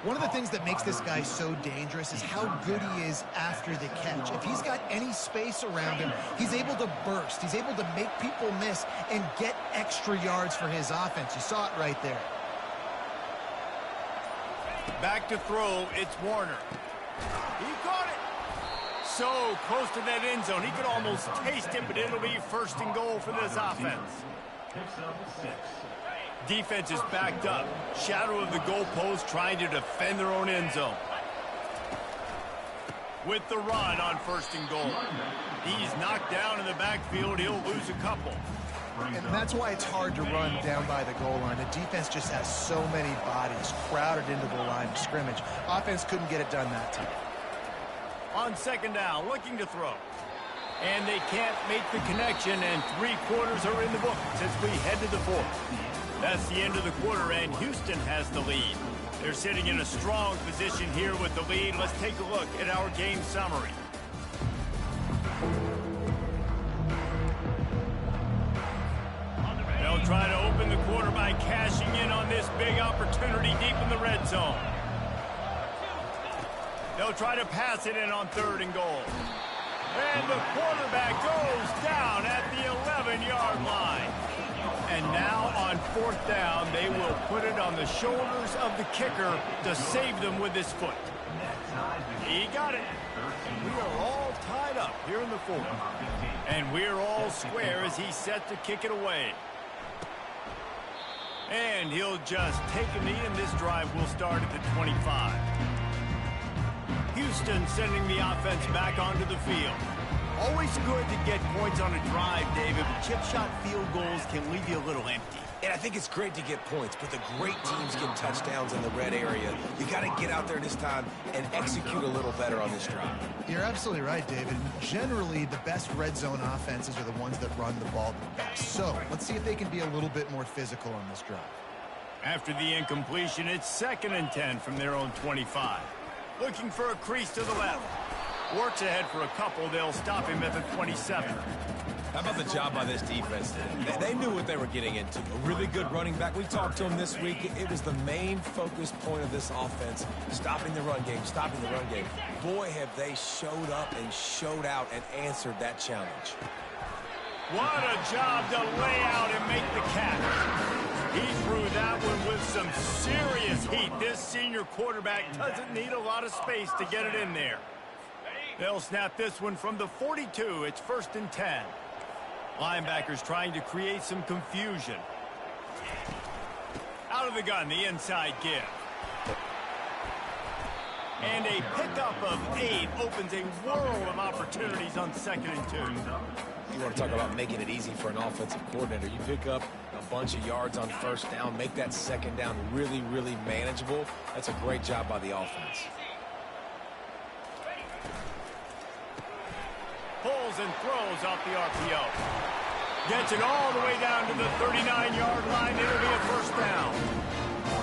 One of the things that makes this guy so dangerous is how good he is after the catch. If he's got any space around him, he's able to burst. He's able to make people miss and get extra yards for his offense. You saw it right there. Back to throw, it's Warner. He caught it. So close to that end zone. He could almost taste it, but it'll be first and goal for this offense. Defense is backed up. Shadow of the goalpost trying to defend their own end zone. With the run on first and goal. He's knocked down in the backfield. He'll lose a couple. And that's why it's hard to run down by the goal line. The defense just has so many bodies crowded into the line of scrimmage. Offense couldn't get it done that time. On second down, looking to throw. And they can't make the connection, and 3 quarters are in the books as we head to the 4th. That's the end of the quarter, and Houston has the lead. They're sitting in a strong position here with the lead. Let's take a look at our game summary. They'll try to open the quarter by cashing in on this big opportunity deep in the red zone. They'll try to pass it in on 3rd and goal. And the quarterback goes down at the 11-yard line. And now on 4th down, they will put it on the shoulders of the kicker to save them with his foot. He got it. We are all tied up here in the 4th. And we're all square as he's set to kick it away. And he'll just take a knee, and this drive will start at the 25. Houston sending the offense back onto the field. Always good to get points on a drive, David, but chip shot field goals can leave you a little empty. And I think it's great to get points, but the great teams get touchdowns in the red area. You got to get out there this time and execute a little better on this drive. You're absolutely right, David. Generally, the best red zone offenses are the ones that run the ball the best. So let's see if they can be a little bit more physical on this drive. After the incompletion, it's 2nd and 10 from their own 25. Looking for a crease to the left. Works ahead for a couple. They'll stop him at the 27. How about the job by this defense today? They knew what they were getting into. A really good running back. We talked to him this week. It was the main focus point of this offense, stopping the run game, stopping the run game. Boy, have they showed up and showed out and answered that challenge. What a job to lay out and make the catch. He threw that one with some serious heat. This senior quarterback doesn't need a lot of space to get it in there. They'll snap this one from the 42. It's 1st and 10. Linebackers trying to create some confusion. Out of the gun, the inside give. And a pickup of 8 opens a world of opportunities on 2nd and 2. You want to talk about making it easy for an offensive coordinator. You pick up a bunch of yards on 1st down, make that 2nd down really, really manageable. That's a great job by the offense. Pulls and throws off the RPO. Gets it all the way down to the 39-yard line. It'll be a 1st down.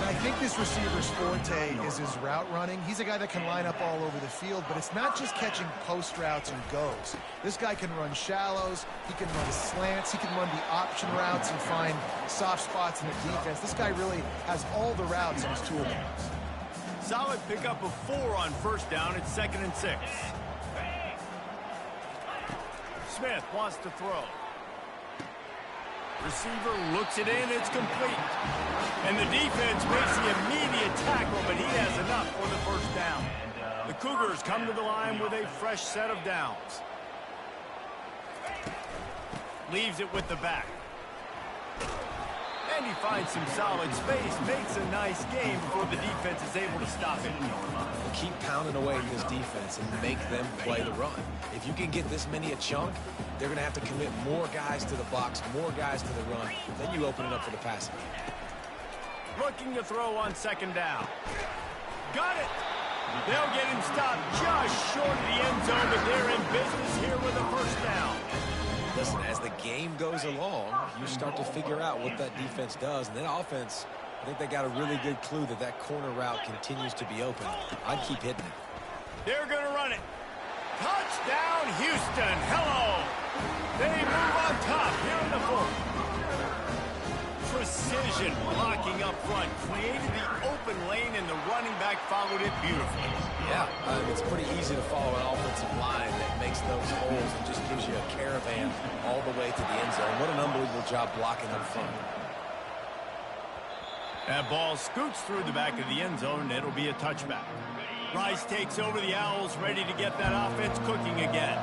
I think this receiver's forte is his route running. He's a guy that can line up all over the field, but it's not just catching post routes and goes. This guy can run shallows, he can run slants, he can run the option routes and find soft spots in the defense. This guy really has all the routes in his toolbox. Solid pickup of 4 on 1st down. It's 2nd and 6. Smith wants to throw. Receiver looks it in. It's complete. And the defense makes the immediate tackle, but he has enough for the 1st down. The Cougars come to the line with a fresh set of downs. Leaves it with the back. And he finds some solid space. Makes a nice game before the defense is able to stop it. Keep pounding away at this defense and make them play the run. If you can get this many a chunk, they're going to have to commit more guys to the box, more guys to the run. Then you open it up for the passing. Looking to throw on 2nd down. Got it. They'll get him stopped just short of the end zone, but they're in business here with a 1st down. Listen, as the game goes along, you start to figure out what that defense does. And then offense, I think they got a really good clue that that corner route continues to be open. I'd keep hitting it. They're going to run it. Touchdown, Houston. Hello. They move on top here in the 4th. Precision vision blocking up front, created the open lane, and the running back followed it beautifully. Yeah, it's pretty easy to follow an offensive line that makes those holes and just gives you a caravan all the way to the end zone. What an unbelievable job blocking up front. That ball scoots through the back of the end zone, and it'll be a touchback. Rice takes over the Owls, ready to get that offense cooking again.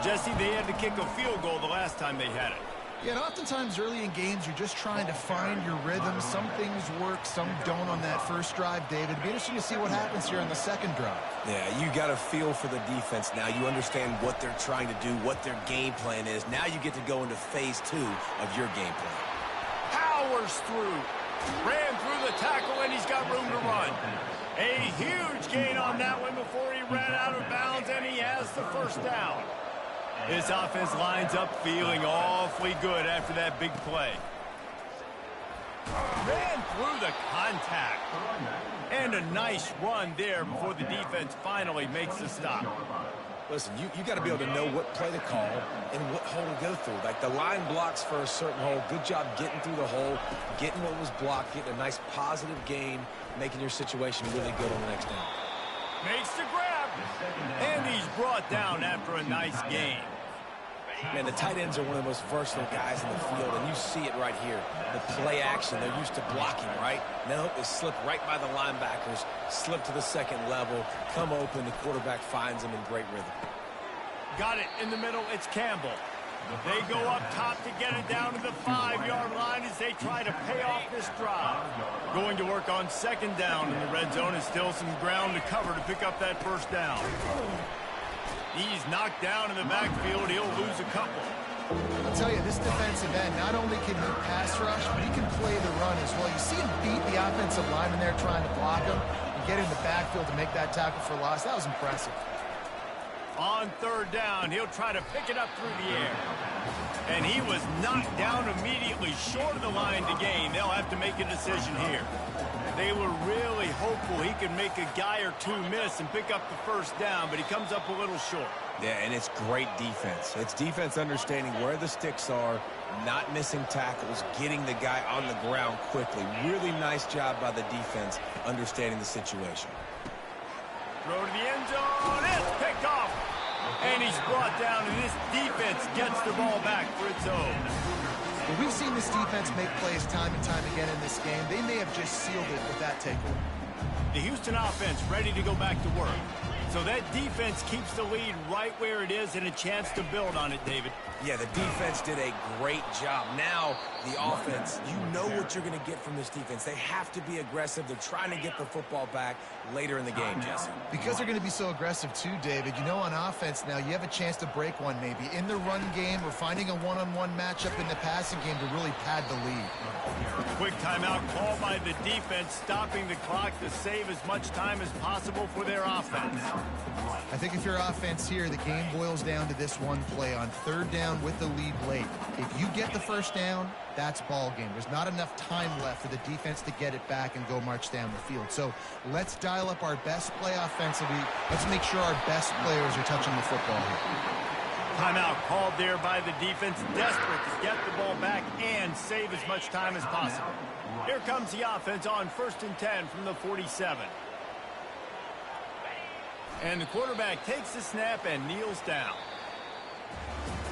Jesse, they had to kick a field goal the last time they had it. Yeah, and oftentimes early in games, you're just trying to find your rhythm. Some things work, some don't on that first drive, David. It'll be interesting to see what happens here on the second drive. Yeah, you got a feel for the defense now. You understand what they're trying to do, what their game plan is. Now you get to go into phase 2 of your game plan. Powers through. Ran through the tackle, and he's got room to run. A huge gain on that one before he ran out of bounds, and he has the first down. This offense lines up feeling awfully good after that big play. Ran through the contact. And a nice run there before the defense finally makes the stop. Listen, you got to be able to know what play to call and what hole to go through. Like the line blocks for a certain hole. Good job getting through the hole, getting what was blocked, getting a nice positive gain, making your situation really good on the next down. Makes the grab. And he's brought down after a nice gain. Man, the tight ends are one of the most versatile guys in the field, and you see it right here. The play action, they're used to blocking, right? Now they slip right by the linebackers, slip to the second level, come open, the quarterback finds them in great rhythm. Got it in the middle, it's Campbell. They go up top to get it down to the 5-yard line as they try to pay off this drive. Going to work on second down in the red zone, and still some ground to cover to pick up that first down. He's knocked down in the backfield. He'll lose a couple. I'll tell you, this defensive end, not only can he pass rush, but he can play the run as well. You see him beat the offensive lineman there trying to block him and get in the backfield to make that tackle for loss. That was impressive. On third down, he'll try to pick it up through the air. And he was knocked down immediately short of the line to gain. They'll have to make a decision here. They were really hopeful he could make a guy or two miss and pick up the first down, but he comes up a little short. Yeah, and it's great defense. It's defense understanding where the sticks are, not missing tackles, getting the guy on the ground quickly. Really nice job by the defense understanding the situation. Throw to the end zone. It's picked off. And he's brought down, and this defense gets the ball back for its own. Well, we've seen this defense make plays time and time again in this game. They may have just sealed it with that takeaway. The Houston offense ready to go back to work. So that defense keeps the lead right where it is and a chance to build on it, David. Yeah, the defense did a great job. Now, the offense, you know what you're going to get from this defense. They have to be aggressive. They're trying to get the football back later in the game, Jesse. Because they're going to be so aggressive too, David, you know on offense now, you have a chance to break one maybe in the run game or finding a one-on-one matchup in the passing game to really pad the lead. Quick timeout called by the defense, stopping the clock to save as much time as possible for their offense. I think if you're offense here, the game boils down to this one play on third down with the lead late. If you get the first down, that's ball game. There's not enough time left for the defense to get it back and go march down the field. So let's dial up our best play offensively. Let's make sure our best players are touching the football here. Timeout called there by the defense, desperate to get the ball back and save as much time as possible. Here comes the offense on 1st and 10 from the 47. And the quarterback takes the snap and kneels down.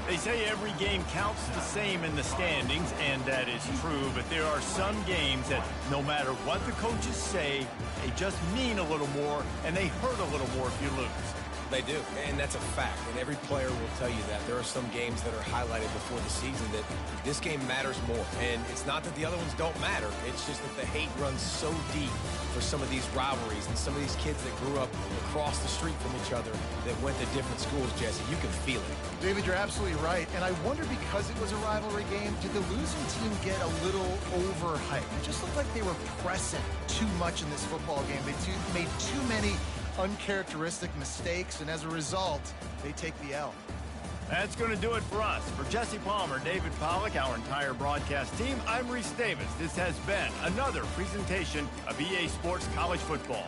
They say every game counts the same in the standings, and that is true, but there are some games that no matter what the coaches say, they just mean a little more, and they hurt a little more if you lose. They do, and that's a fact, and every player will tell you that. There are some games that are highlighted before the season that this game matters more, and it's not that the other ones don't matter. It's just that the hate runs so deep for some of these rivalries and some of these kids that grew up across the street from each other that went to different schools, Jesse. You can feel it. David, you're absolutely right, and I wonder because it was a rivalry game, did the losing team get a little overhyped? It just looked like they were pressing too much in this football game. They made too many uncharacteristic mistakes, and as a result, they take the L. That's going to do it for us. For Jesse Palmer, David Pollack, our entire broadcast team, I'm Reese Davis. This has been another presentation of EA Sports College Football.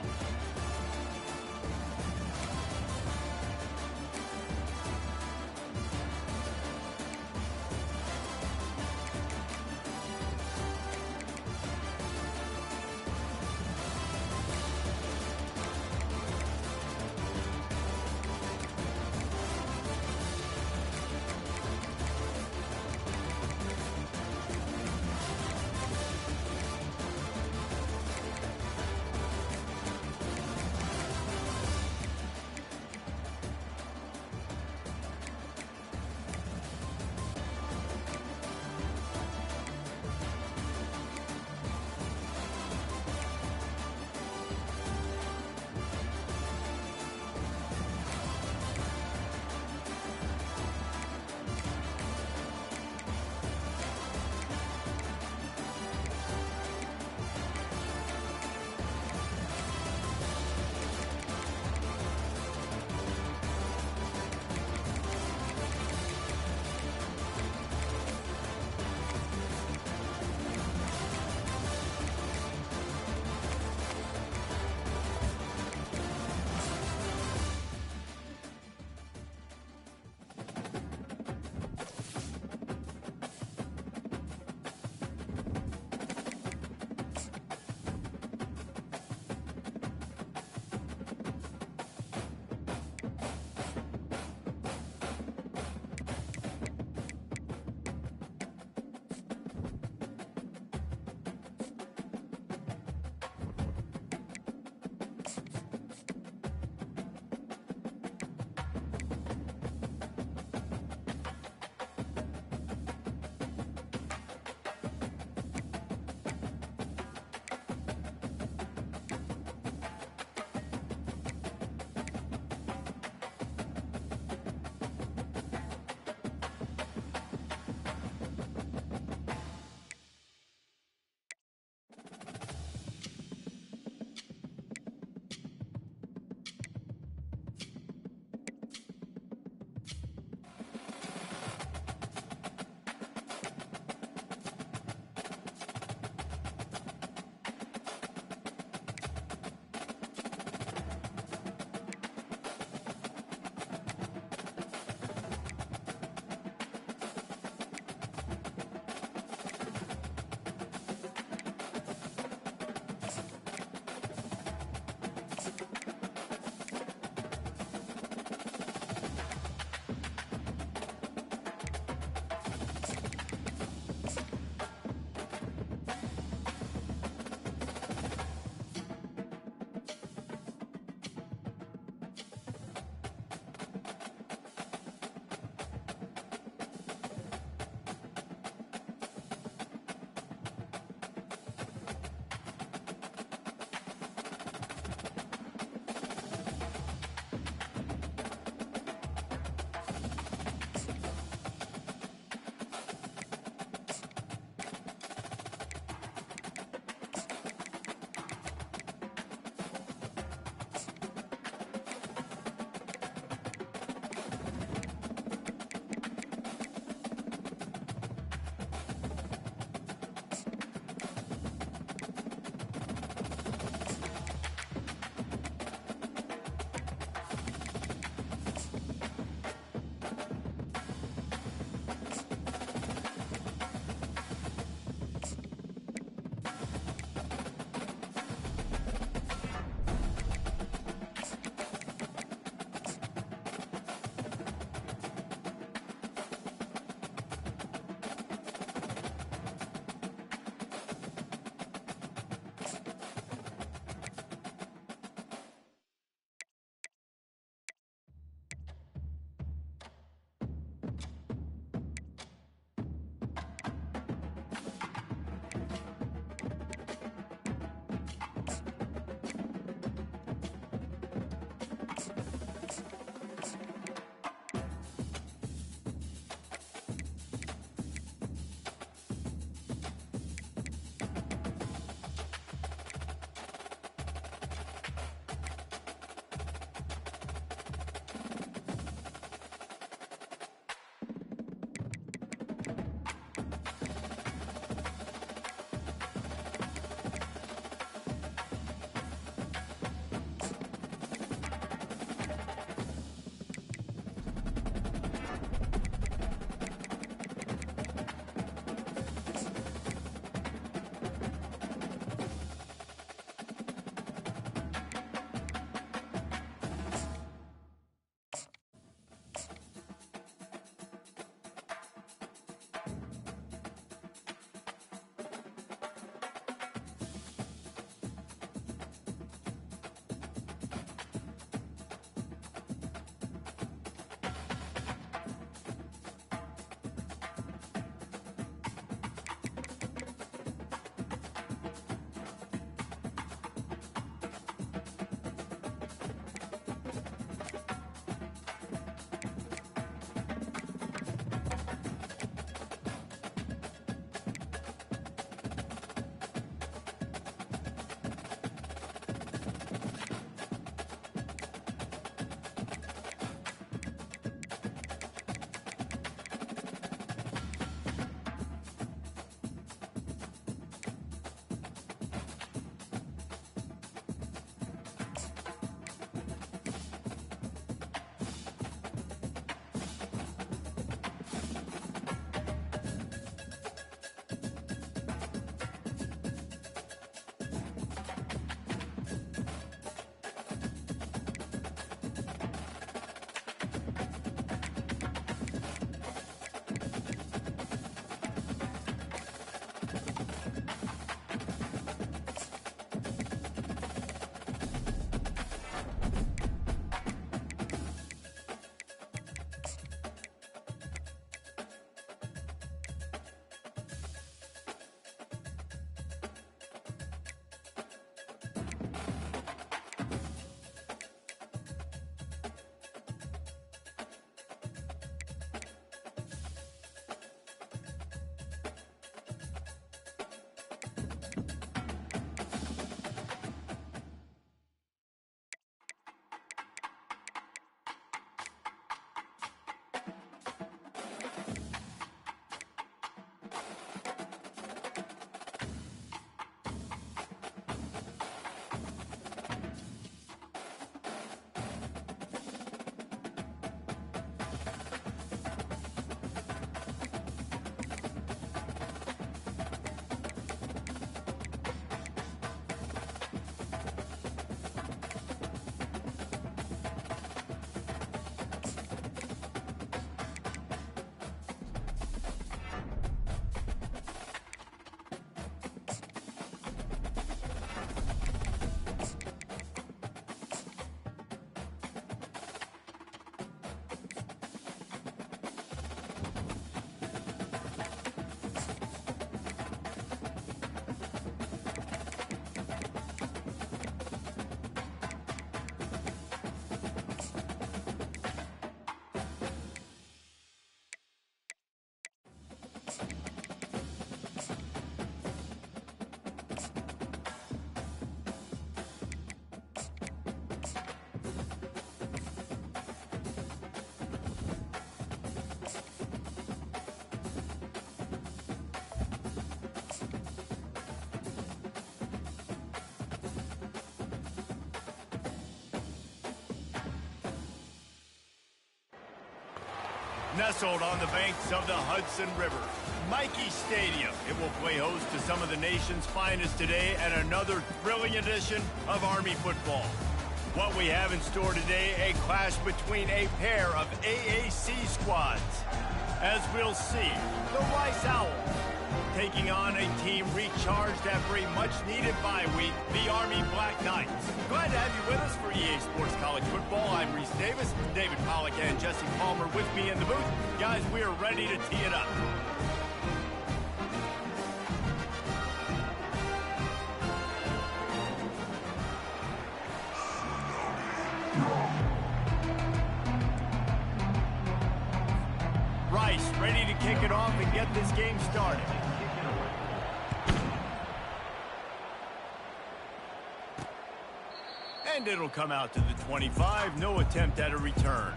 Nestled on the banks of the Hudson River, Michie Stadium. It will play host to some of the nation's finest today and another thrilling edition of Army football. What we have in store today, a clash between a pair of AAC squads. As we'll see, the Rice Owls taking on a team recharged after a much-needed bye week, the Army Black Knights. Glad to have you with us for EA Sports College Football. I'm Reese Davis, David Pollack and Jesse Palmer with me in the booth. Guys, we are ready to tee it up. Rice ready to kick it off and get this game started. And it'll come out to the 25, no attempt at a return.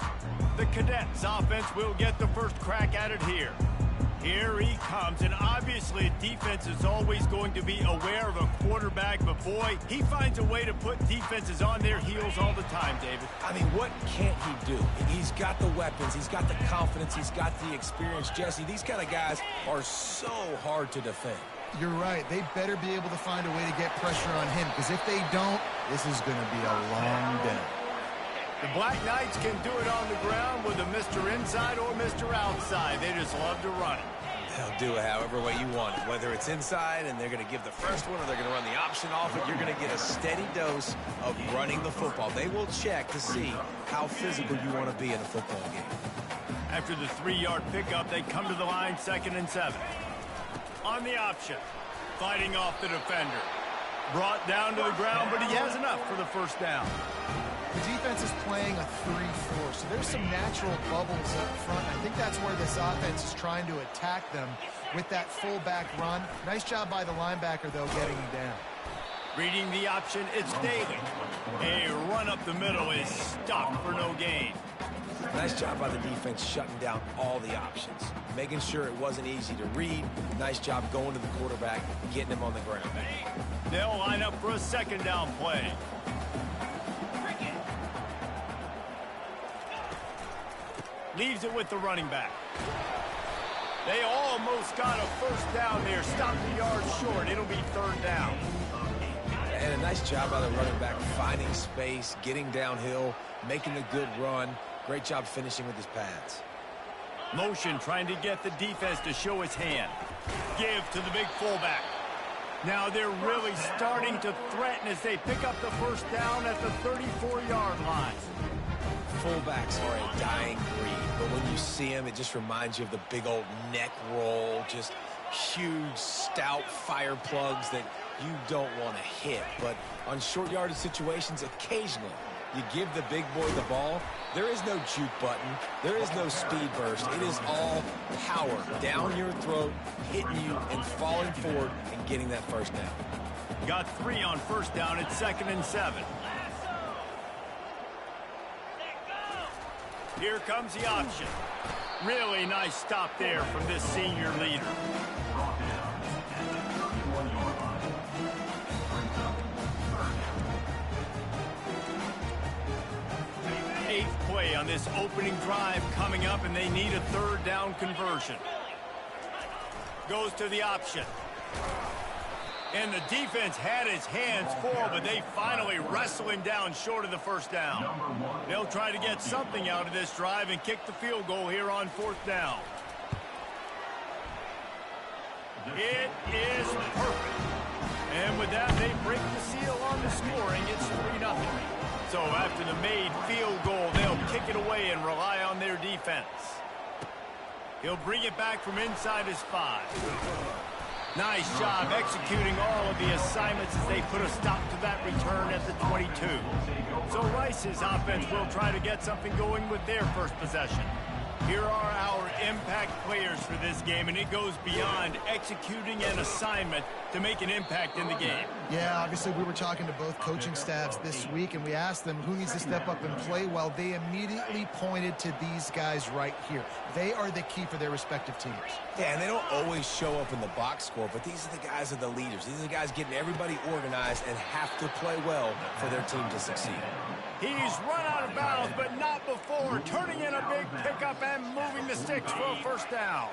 The Cadets offense will get the first crack at it here. Here he comes, and obviously defense is always going to be aware of a quarterback, but boy, he finds a way to put defenses on their heels all the time, David. I mean, what can't he do? He's got the weapons, he's got the confidence, he's got the experience. Jesse, these kind of guys are so hard to defend. You're right. They better be able to find a way to get pressure on him, because if they don't, this is going to be a long day. The Black Knights can do it on the ground with a Mr. Inside or Mr. Outside. They just love to run it. They'll do it however way you want it. Whether it's inside and they're going to give the first one or they're going to run the option off it, you're going to get a steady dose of running the football. They will check to see how physical you want to be in a football game. After the 3-yard pickup, they come to the line 2nd and 7. On the option, fighting off the defender. Brought down to the ground, but he has enough for the first down. The defense is playing a 3-4, so there's some natural bubbles up front. I think that's where this offense is trying to attack them with that fullback run. Nice job by the linebacker, though, getting him down. Reading the option, it's Daly. A run up the middle is stopped for no gain. Nice job by the defense shutting down all the options, making sure it wasn't easy to read. Nice job going to the quarterback, getting him on the ground. They'll line up for a 2nd down play. Leaves it with the running back. They almost got a first down there. Stopped the yard short. It'll be 3rd down. And a nice job by the running back, finding space, getting downhill, making a good run. Great job finishing with his pads. Motion trying to get the defense to show his hand. Give to the big fullback. Now they're really starting to threaten as they pick up the first down at the 34-yard line. Fullbacks are a dying breed, but when you see them, it just reminds you of the big old neck roll, just huge, stout fire plugs that you don't want to hit. But on short yardage situations, occasionally, you give the big boy the ball. There is no juke button. There is no speed burst. It is all power down your throat, hitting you and falling forward and getting that first down. Got 3 on first down at 2nd and 7. Here comes the option. Really nice stop there from this senior leader. Eighth play on this opening drive coming up, and they need a 3rd down conversion. Goes to the option. And the defense had his hands full, but they finally wrestle him down short of the first down. They'll try to get something out of this drive and kick the field goal here on 4th down. It is perfect. And with that, they break the seal on the scoring. It's 3-0. So after the made field goal, they'll kick it away and rely on their defense. He'll bring it back from inside his 5. Nice job executing all of the assignments as they put a stop to that return at the 22. So Rice's offense will try to get something going with their first possession. Here are our impact players for this game, and it goes beyond executing an assignment to make an impact in the game. Yeah, obviously we were talking to both coaching staffs this week, and we asked them who needs to step up and play well. They immediately pointed to these guys right here. They are the key for their respective teams. Yeah, and they don't always show up in the box score, but these are the guys that are the leaders. These are the guys getting everybody organized and have to play well for their team to succeed. He's run out of bounds, but not before. Turning in a big pickup And moving the sticks for a first down.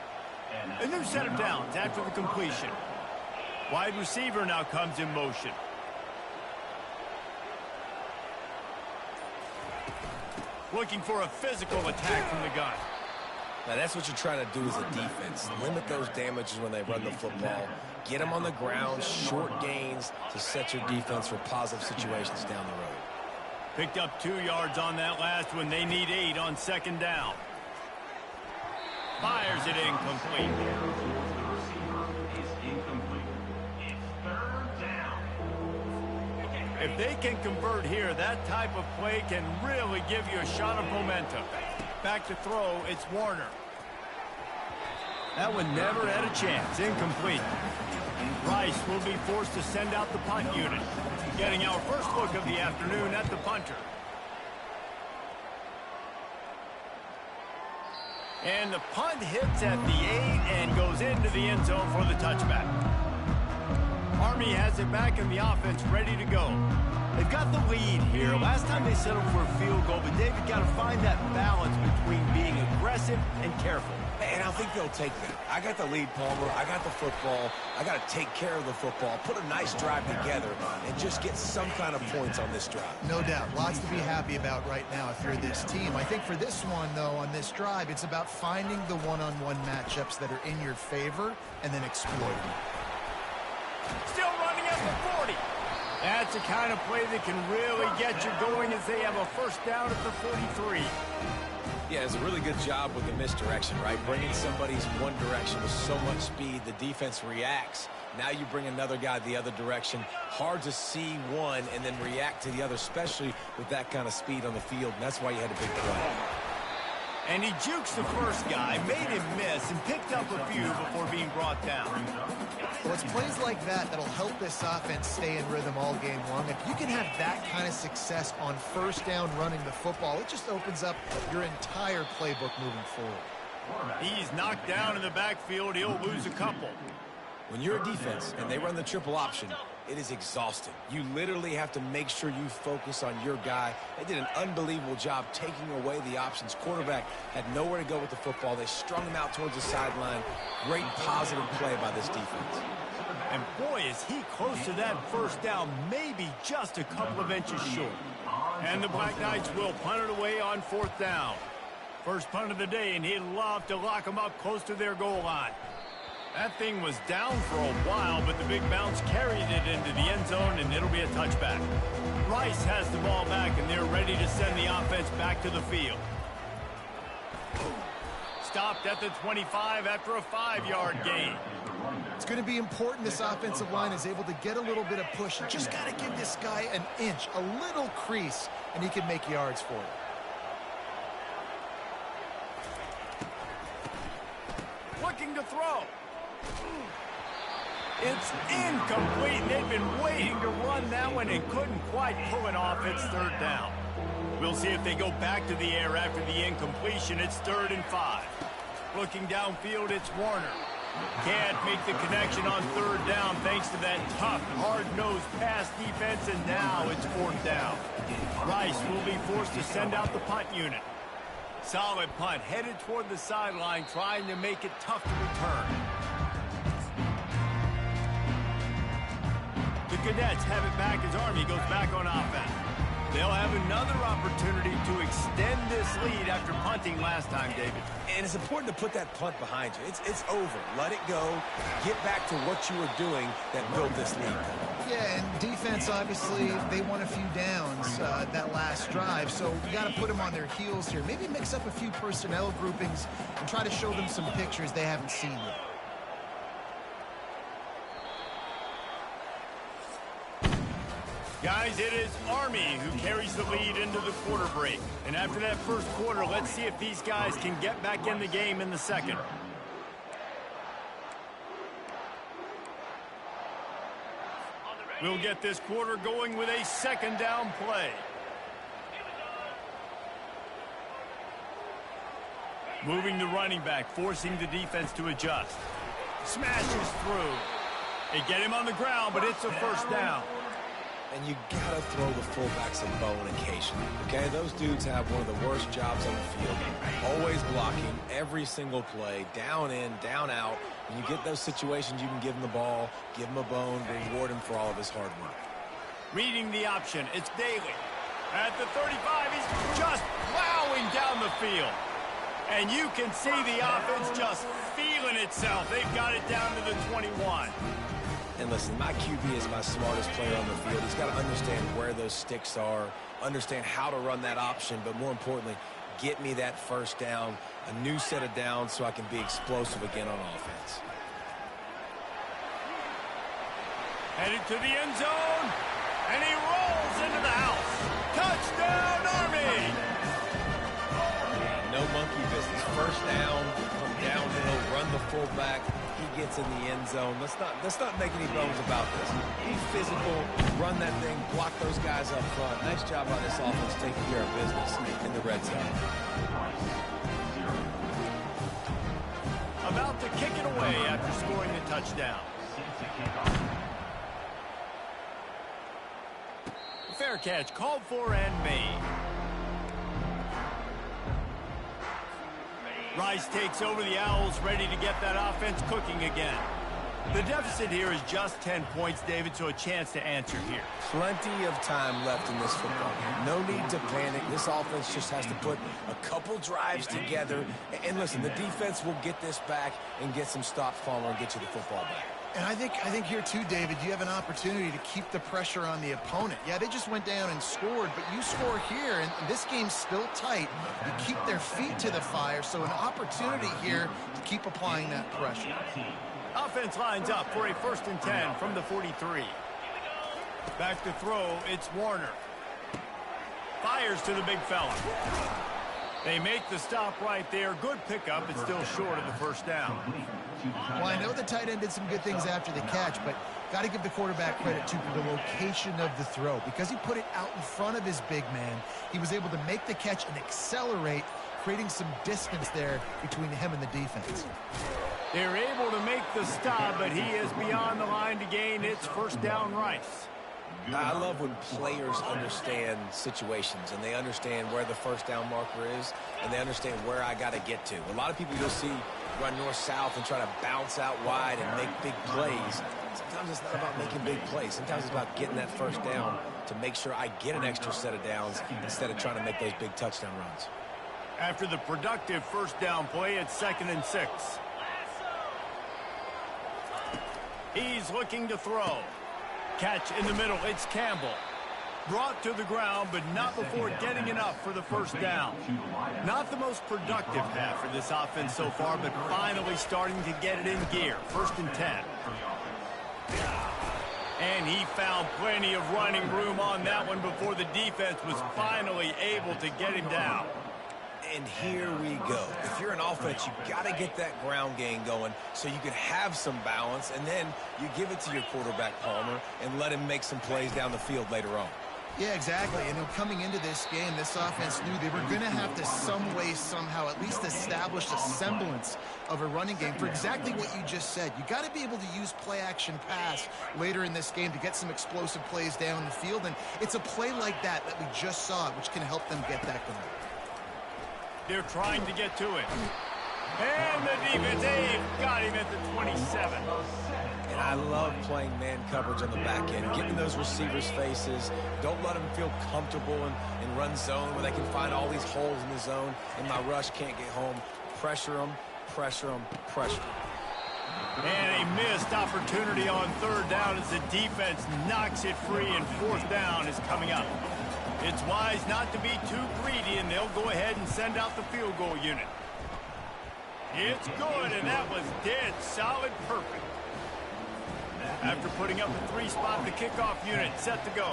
A new set of downs after the completion. Wide receiver now comes in motion. Looking for a physical attack from the gun. Now, that's what you're trying to do as a defense. Limit those damages when they run the football. Get them on the ground, short gains to set your defense for positive situations down the road. Picked up 2 yards on that last one. They need 8 on second down. Fires it incomplete. If they can convert here, that type of play can really give you a shot of momentum. Back to throw, it's Warner. That one never had a chance. Incomplete. Rice will be forced to send out the punt unit. Getting our first look of the afternoon at the punter. And the punt hits at the 8 and goes into the end zone for the touchback. Army has it back in the offense, ready to go. They've got the lead here. Last time they settled for a field goal, but David got to find that balance between being aggressive and careful. And I think they'll take that. I got the lead, Palmer. I got the football. I got to take care of the football, put a nice drive together, and just get some kind of points on this drive. No doubt. Lots to be happy about right now if you're this team. I think for this one, though, on this drive, it's about finding the one-on-one matchups that are in your favor and then exploiting. Still running at the 40. That's the kind of play that can really get you going as they have a first down at the 43. Yeah, it's a really good job with the misdirection, right? Bringing somebody's one direction with so much speed, the defense reacts. Now you bring another guy the other direction. Hard to see one and then react to the other, especially with that kind of speed on the field, and that's why you had a big play. And he jukes the first guy, made him miss, and picked up a few before being brought down. Well, it's plays like that that'll help this offense stay in rhythm all game long. If you can have that kind of success on first down running the football, it just opens up your entire playbook moving forward. He's knocked down in the backfield. He'll lose a couple. When you're a defense and they run the triple option, it is exhausting. You literally have to make sure you focus on your guy. They did an unbelievable job taking away the options. Quarterback had nowhere to go with the football. They strung him out towards the sideline. Great positive play by this defense. And boy, is he close to that first down, maybe just a couple of inches short. And the Black Knights will punt it away on fourth down. First punt of the day, and he'd love to lock them up close to their goal line. That thing was down for a while, but the big bounce carried it into the end zone, and it'll be a touchback. Rice has the ball back, and they're ready to send the offense back to the field. Stopped at the 25 after a 5-yard gain. It's going to be important this offensive line is able to get a little bit of push. You just got to give this guy an inch, a little crease, and he can make yards for it. Looking to throw. It's incomplete. They've been waiting to run that one and couldn't quite pull it off. It's third down. We'll see if they go back to the air after the incompletion. It's 3rd and 5. Looking downfield, it's Warner. Can't make the connection on third down thanks to that tough, hard-nosed pass defense, and now it's 4th down. Rice will be forced to send out the punt unit. Solid punt, headed toward the sideline, trying to make it tough to return. The Cadets have it back as Army goes back on offense. They'll have another opportunity to extend this lead after punting last time, David. And it's important to put that punt behind you. It's over. Let it go. Get back to what you were doing that built this lead. Yeah, and defense, obviously, they won a few downs that last drive, so you got to put them on their heels here. Maybe mix up a few personnel groupings and try to show them some pictures they haven't seen yet. Guys, it is Army who carries the lead into the quarter break. And after that first quarter, let's see if these guys can get back in the game in the second. We'll get this quarter going with a second down play. Moving the running back, forcing the defense to adjust. Smashes through. They get him on the ground, but it's a first down. And you gotta throw the fullbacks a bone occasionally, okay? Those dudes have one of the worst jobs on the field. Always blocking every single play, down in, down out. When you get those situations, you can give him the ball, give him a bone, reward him for all of his hard work. Reading the option, it's Daly. At the 35, he's just plowing down the field. And you can see the offense just feeling itself. They've got it down to the 21. And listen, my QB is my smartest player on the field. He's got to understand where those sticks are, understand how to run that option, but more importantly, get me that first down, a new set of downs so I can be explosive again on offense. Headed to the end zone, and he rolls into the house. Touchdown, Army! No monkey business. First down, come downhill, run the fullback. He gets in the end zone. Let's not make any bones about this. Be physical, run that thing, block those guys up front. Nice job by this offense taking care of business in the red zone. About to kick it away after scoring the touchdown. Fair catch called for and made. Rice takes over the Owls, ready to get that offense cooking again. The deficit here is just 10 points, David, so a chance to answer here. Plenty of time left in this football game. No need to panic. This offense just has to put a couple drives together. And listen, the defense will get this back and get some stops falling and get you the football back. And I think here too, David, you have an opportunity to keep the pressure on the opponent. Yeah, they just went down and scored, but you score here, and this game's still tight. You keep their feet to the fire, so an opportunity here to keep applying that pressure. Offense lines up for a 1st and 10 from the 43. Back to throw, it's Warner. Fires to the big fella. They make the stop right there. Good pickup. It's still short of the first down. Well, I know the tight end did some good things after the catch, but got to give the quarterback credit to the location of the throw. Because he put it out in front of his big man, he was able to make the catch and accelerate, creating some distance there between him and the defense. They're able to make the stop, but he is beyond the line to gain. It's 1st down Rice. I love when players understand situations and they understand where the first down marker is and they understand where I got to get to. A lot of people you'll see run north-south and try to bounce out wide and make big plays. Sometimes it's not about making big plays. Sometimes it's about getting that first down to make sure I get an extra set of downs instead of trying to make those big touchdown runs. After the productive 1st down play, it's 2nd and 6. He's looking to throw. Catch in the middle, it's Campbell. Brought to the ground, but not before getting enough for the 1st down. Not the most productive half for this offense so far, but finally starting to get it in gear. 1st and 10. And he found plenty of running room on that one before the defense was finally able to get him down. And here we go. If you're an offense, you got to get that ground game going so you can have some balance, and then you give it to your quarterback, Palmer, and let him make some plays down the field later on. Yeah, exactly. And coming into this game, this offense knew they were going to have to some way, somehow, at least establish a semblance of a running game for exactly what you just said. You got to be able to use play-action pass later in this game to get some explosive plays down the field, and it's a play like that we just saw, which can help them get that going. They're trying to get to it. And the defense, they've got him at the 27. And I love playing man coverage on the back end, getting those receivers' faces. Don't let them feel comfortable in run zone where they can find all these holes in the zone and my rush can't get home. Pressure them, pressure them, pressure them. And a missed opportunity on 3rd down as the defense knocks it free, and 4th down is coming up. It's wise not to be too greedy, and they'll go ahead and send out the field goal unit. It's good, and that was dead solid perfect. After putting up a 3-spot, the kickoff unit set to go.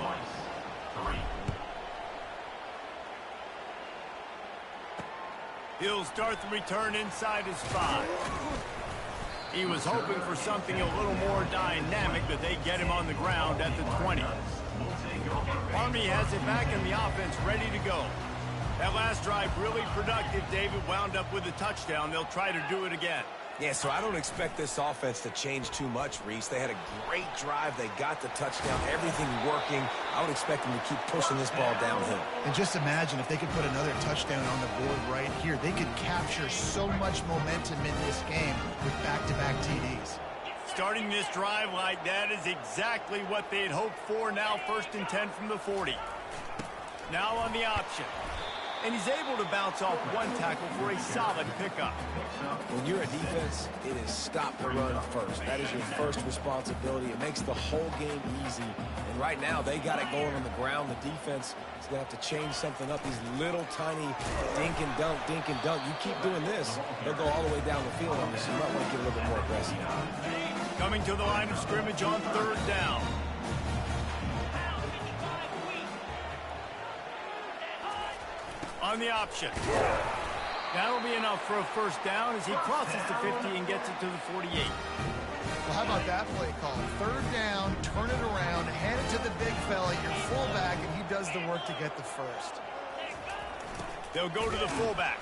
He'll start the return inside his 5. He was hoping for something a little more dynamic, but they get him on the ground at the 20. Army has it back in the offense, ready to go. That last drive really productive. David wound up with a touchdown. They'll try to do it again. Yeah, so I don't expect this offense to change too much, Reese. They had a great drive. They got the touchdown. Everything working. I would expect them to keep pushing this ball downhill. And just imagine if they could put another touchdown on the board right here. They could capture so much momentum in this game with back-to-back TDs. Starting this drive like that is exactly what they had hoped for. Now 1st and 10 from the 40. Now on the option. And he's able to bounce off one tackle for a solid pickup. When you're a defense, it is stop the run first. That is your first responsibility. It makes the whole game easy. And right now, they got it going on the ground. The defense is going to have to change something up. These little tiny dink and dunk, dink and dunk. You keep doing this, they'll go all the way down the field on this. You might want to get a little bit more aggressive. Coming to the line of scrimmage on 3rd down. On the option. That'll be enough for a 1st down as he crosses the 50 and gets it to the 48. Well, how about that play call? 3rd down, turn it around, hand it to the big fella, your fullback, and he does the work to get the 1st. They'll go to the fullback.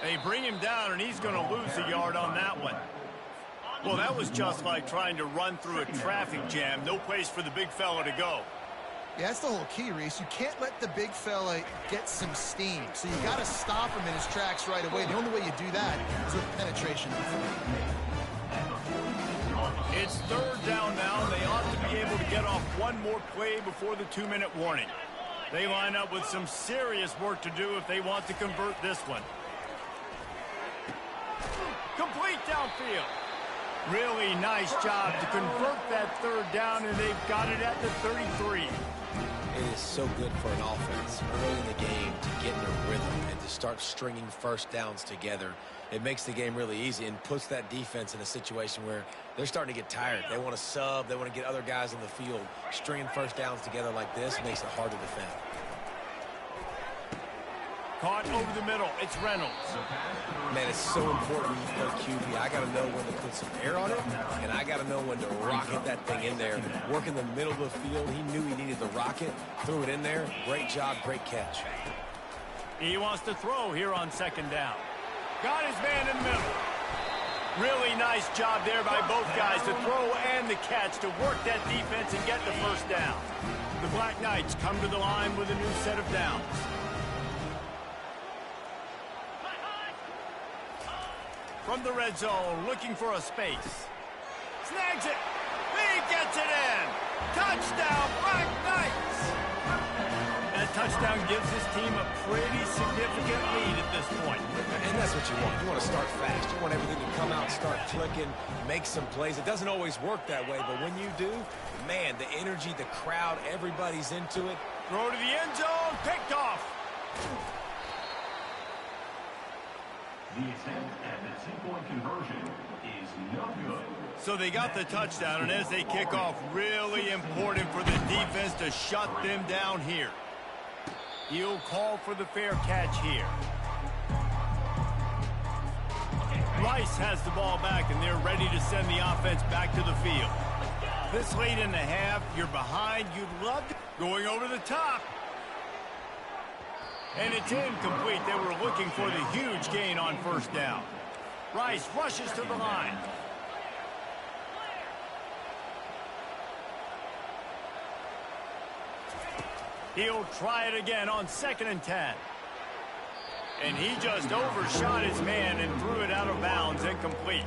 They bring him down, and he's going to lose a yard on that one. Well, that was just like trying to run through a traffic jam. No place for the big fella to go. Yeah, that's the whole key, Reese. You can't let the big fella get some steam. So you got to stop him in his tracks right away. The only way you do that is with penetration. It's 3rd down now, and they ought to be able to get off one more play before the 2-minute warning. They line up with some serious work to do if they want to convert this one. Complete downfield. Really nice job to convert that 3rd down, and they've got it at the 33. It is so good for an offense early in the game to get in a rhythm and to start stringing 1st downs together. It makes the game really easy and puts that defense in a situation where they're starting to get tired. They want to sub. They want to get other guys on the field. Stringing 1st downs together like this makes it hard to defend. Caught over the middle. It's Reynolds. Man, it's so important when you play QB. I got to know when to put some air on it, and I got to know when to rocket that thing in there. Work in the middle of the field. He knew he needed the rocket. Threw it in there. Great job. Great catch. He wants to throw here on 2nd down. Got his man in the middle. Really nice job there by both guys to throw and the catch to work that defense and get the 1st down. The Black Knights come to the line with a new set of downs. From the red zone, looking for a space. Snags it. He gets it in. Touchdown, Black Knights. That touchdown gives his team a pretty significant lead at this point. And that's what you want. You want to start fast. You want everything to come out, start clicking, make some plays. It doesn't always work that way, but when you do, man, the energy, the crowd, everybody's into it. Throw to the end zone, picked off. The attempt at the 2-point conversion is no good. So they got the touchdown, and as they kick off, really important for the defense to shut them down here. He'll call for the fair catch here. Rice has the ball back, and they're ready to send the offense back to the field. This late in the half, you're behind. You'd love to going over the top. And it's incomplete. They were looking for the huge gain on 1st down. Rice rushes to the line. He'll try it again on 2nd and 10. And he just overshot his man and threw it out of bounds, incomplete.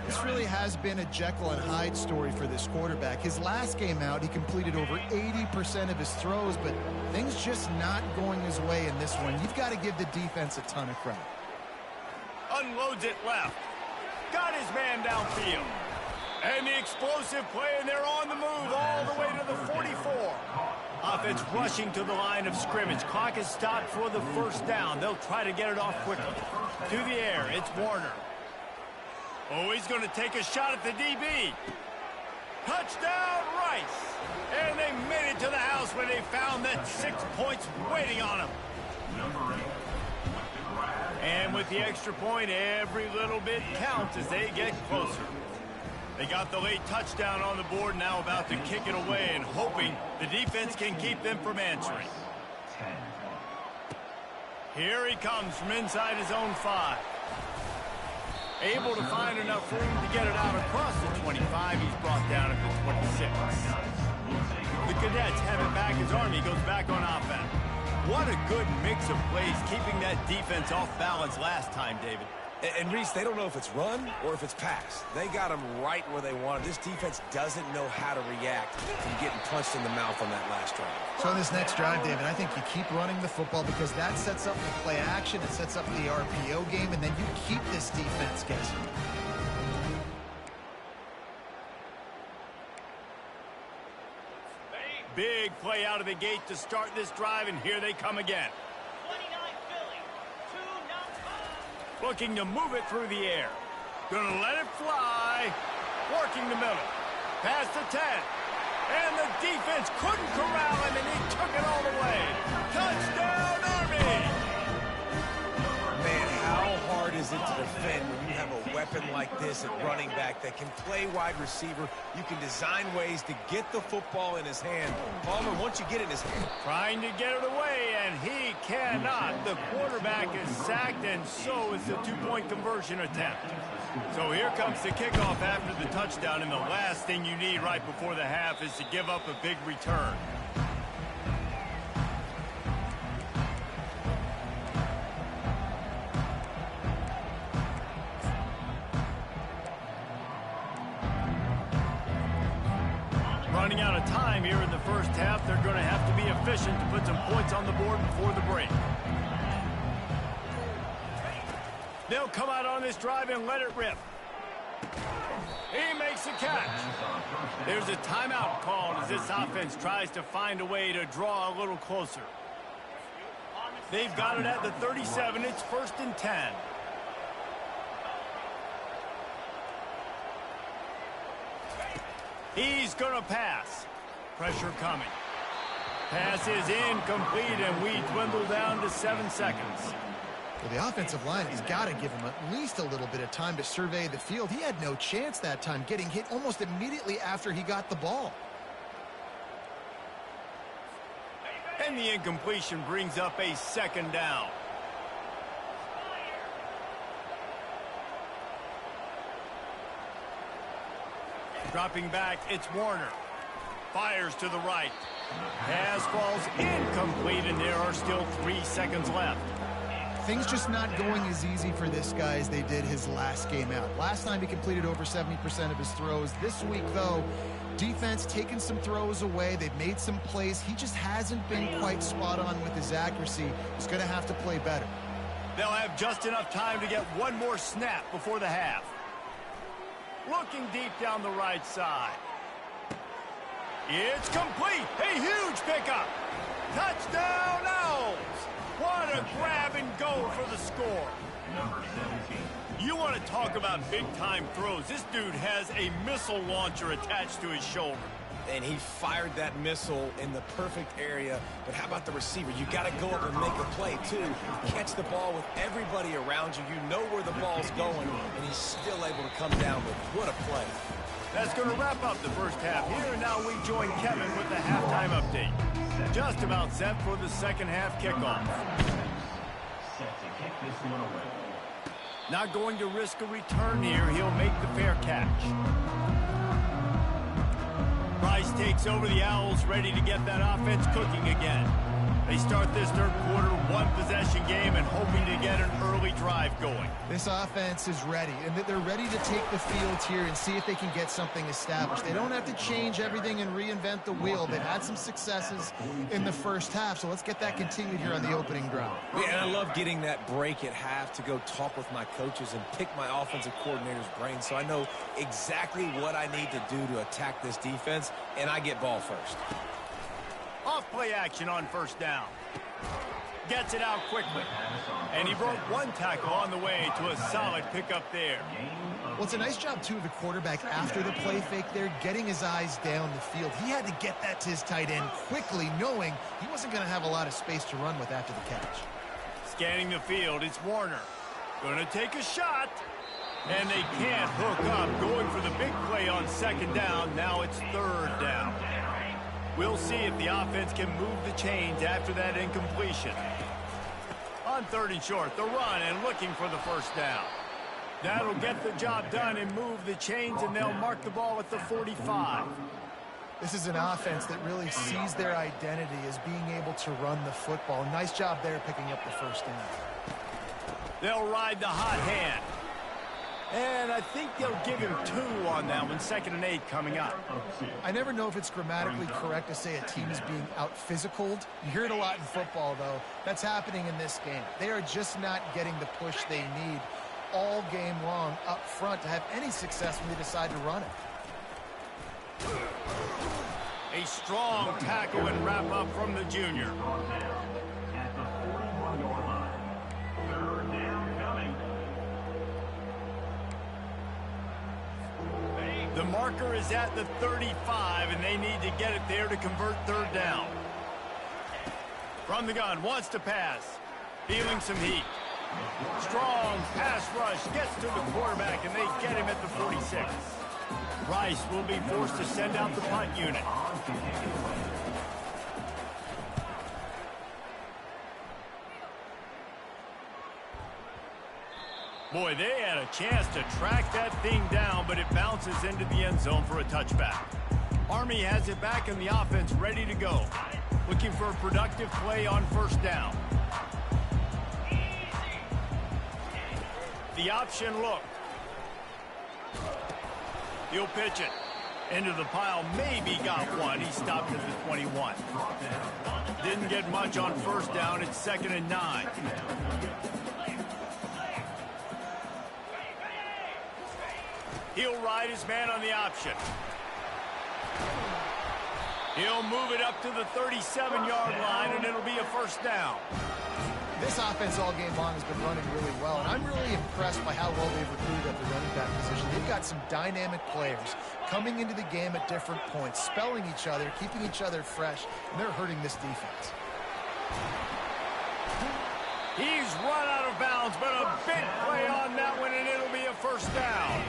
This really has been a Jekyll and Hyde story for this quarterback. His last game out, he completed over 80% of his throws, but things just not going his way in this one. You've got to give the defense a ton of credit. Unloads it left. Got his man downfield. And the explosive play, and they're on the move all the way to the 44. Offense rushing to the line of scrimmage. Clock is stopped for the 1st down. They'll try to get it off quickly. To the air, it's Warner. Oh, he's going to take a shot at the DB. Touchdown, Rice. And they made it to the house where they found that 6 points waiting on them. And with the extra point, every little bit counts as they get closer. They got the late touchdown on the board, now about to kick it away and hoping the defense can keep them from answering. Here he comes from inside his own 5. Able to find enough room to get it out across the 25. He's brought down at the 26. The Cadets have it back as Army goes back on offense. What a good mix of plays, keeping that defense off balance last time, David. And Reese, they don't know if it's run or if it's pass. They got them right where they want it. This defense doesn't know how to react from getting punched in the mouth on that last drive. So in this next drive, David, I think you keep running the football because that sets up the play action, it sets up the RPO game, and then you keep this defense guessing. Big play out of the gate to start this drive, and here they come again. Looking to move it through the air. Gonna let it fly. Working the middle. Past the 10. And the defense couldn't corral him, and he took it all the way. Touchdown, Army! Man, how hard is it to defend when you have a weapon like this at running back that can play wide receiver? You can design ways to get the football in his hand. Palmer, once you get it in his hand. Trying to get it away, and he cannot. The quarterback is sacked, and so is the two-point conversion attempt. So here comes the kickoff after the touchdown, and the last thing you need right before the half is to give up a big return. Running out of time here in the first half, they're going to have to be efficient to put some points on the board before the break. They'll come out on this drive and let it rip. He makes the catch. There's a timeout called as this offense tries to find a way to draw a little closer. They've got it at the 37. It's 1st and 10. He's going to pass. Pressure coming. Pass is incomplete, and we dwindle down to 7 seconds. Well, the offensive line has got to give him at least a little bit of time to survey the field. He had no chance that time, getting hit almost immediately after he got the ball. And the incompletion brings up a 2nd down. Dropping back, it's Warner. Fires to the right. Pass falls incomplete, and there are still 3 seconds left. Things just not going as easy for this guy as they did his last game out. Last time he completed over 70% of his throws. This week, though, defense taking some throws away. They've made some plays. He just hasn't been quite spot on with his accuracy. He's going to have to play better. They'll have just enough time to get one more snap before the half. Looking deep down the right side. It's complete. A huge pickup. Touchdown, Owls. What a grab and go for the score. You want to talk about big-time throws. This dude has a missile launcher attached to his shoulder. And he fired that missile in the perfect area. But how about the receiver? You got to go up and make a play, too. Catch the ball with everybody around you. You know where the ball's going, and he's still able to come down with what a play. That's going to wrap up the first half here, and now we join Kevin with the halftime update. Just about set for the second half kickoff. Set to kick this one away. Not going to risk a return here. He'll make the fair catch. Price takes over the Owls, ready to get that offense cooking again. They start this third quarter one-possession game and hoping to get an early drive going. This offense is ready, and they're ready to take the field here and see if they can get something established. They don't have to change everything and reinvent the wheel. They've had some successes in the first half, so let's get that continued here on the opening drive. Yeah, and I love getting that break at half to go talk with my coaches and pick my offensive coordinator's brain so I know exactly what I need to do to attack this defense, and I get ball first. Off play action on first down. Gets it out quickly. And he broke one tackle on the way to a solid pickup there. Well, it's a nice job, too, of the quarterback after the play fake there, getting his eyes down the field. He had to get that to his tight end quickly, knowing he wasn't going to have a lot of space to run with after the catch. Scanning the field, it's Warner. Going to take a shot. And they can't hook up. Going for the big play on second down. Now it's third down. We'll see if the offense can move the chains after that incompletion. On third and short, the run and looking for the first down. That'll get the job done and move the chains, and they'll mark the ball at the 45. This is an offense that really sees their identity as being able to run the football. Nice job there picking up the first down. They'll ride the hot hand. And I think they'll give him 2 on that one. 2nd and 8 coming up. I never know if it's grammatically correct to say a team is being out-physicaled. You hear it a lot in football, though. That's happening in this game. They are just not getting the push they need all game long up front to have any success when they decide to run it. A strong tackle and wrap up from the junior. At the 41-yard line. 3rd down coming. The marker is at the 35, and they need to get it there to convert 3rd down. From the gun, wants to pass. Feeling some heat. Strong pass rush, gets to the quarterback, and they get him at the 46. Rice will be forced to send out the punt unit. Boy, they had a chance to track that thing down, but it bounces into the end zone for a touchback. Army has it back in the offense, ready to go. Looking for a productive play on 1st down. The option look. He'll pitch it. Into the pile, maybe got one. He stopped at the 21. Didn't get much on 1st down. It's 2nd and 9. He'll ride his man on the option. He'll move it up to the 37-yard line, and it'll be a 1st down. This offense all game long has been running really well, and I'm really impressed by how well they've recruited at the running back position. They've got some dynamic players coming into the game at different points, spelling each other, keeping each other fresh, and they're hurting this defense. He's run out of bounds, but a big play on that one, and it'll be a 1st down.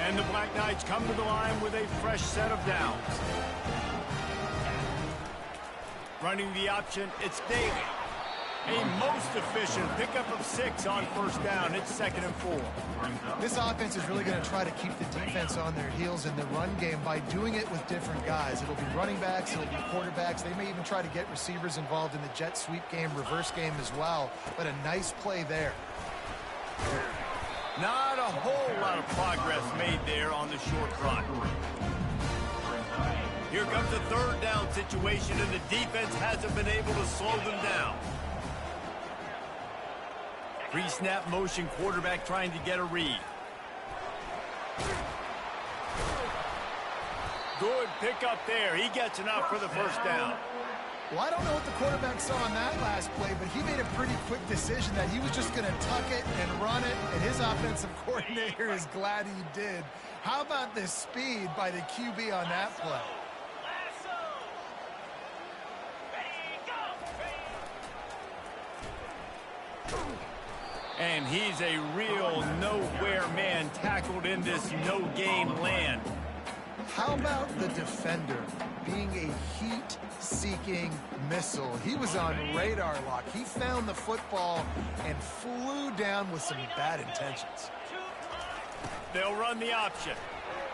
And the Black Knights come to the line with a fresh set of downs. Running the option, it's Daly. A most efficient pickup of 6 on 1st down. It's 2nd and 4. This offense is really going to try to keep the defense on their heels in the run game by doing it with different guys. It'll be running backs, it'll be quarterbacks. They may even try to get receivers involved in the jet sweep game, reverse game as well. But a nice play there. Not a whole lot of progress made there on the short run. Here comes the 3rd down situation, and the defense hasn't been able to slow them down. Pre-snap motion, quarterback trying to get a read. Good pickup there. He gets enough for the 1st down. Well, I don't know what the quarterback saw on that last play, but he made a pretty quick decision that he was just going to tuck it and run it, and his offensive coordinator is glad he did. How about the speed by the QB on that play? And he's a real nowhere man tackled in this no-gain land. How about the defender being a heat-seeking missile? He was on radar lock. He found the football and flew down with some bad intentions. They'll run the option.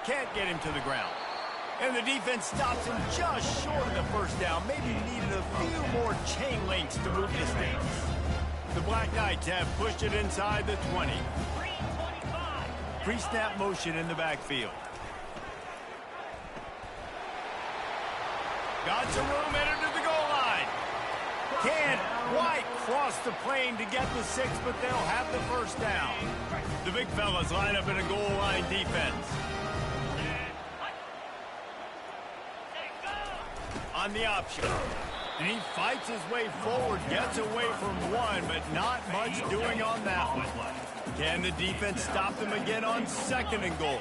Can't get him to the ground. And the defense stops him just short of the 1st down. Maybe needed a few more chain links to move this thing. The Black Knights have pushed it inside the 20. Pre-snap motion in the backfield. Got some room, entered to the goal line. Can't quite cross the plane to get the 6, but they'll have the 1st down. The big fellas line up in a goal line defense. On the option. And he fights his way forward, gets away from one, but not much doing on that one. Can the defense stop them again on 2nd and goal?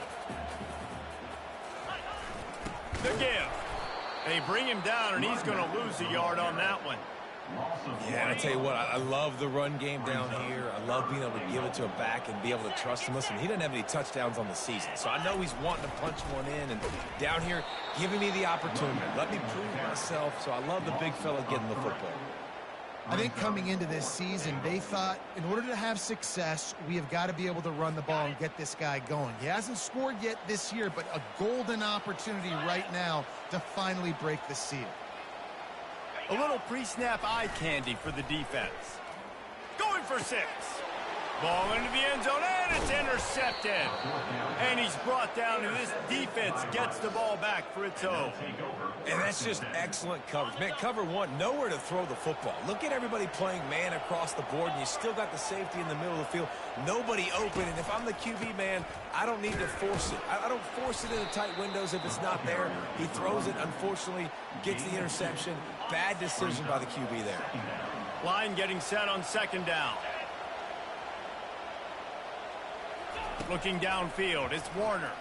The give. They bring him down, and he's going to lose a yard on that one. Yeah, and I tell you what, I love the run game down here. I love being able to give it to a back and be able to trust him. Listen, he doesn't have any touchdowns on the season, so I know he's wanting to punch one in. And down here, giving me the opportunity. Let me prove myself, so I love the big fella getting the football. I think coming into this season, they thought in order to have success, we have got to be able to run the ball and get this guy going. He hasn't scored yet this year, but a golden opportunity right now to finally break the seal. A little pre-snap eye candy for the defense. Going for 6. Ball into the end zone, and it's intercepted. And he's brought down, and this defense gets the ball back for its own. And that's just excellent coverage. Man, cover one, nowhere to throw the football. Look at everybody playing man across the board, and you still got the safety in the middle of the field. Nobody open, and if I'm the QB, man, I don't need to force it. I don't force it into tight windows if it's not there. He throws it, unfortunately, gets the interception. Bad decision by the QB there. Line getting set on 2nd down. Looking downfield, it's Warner.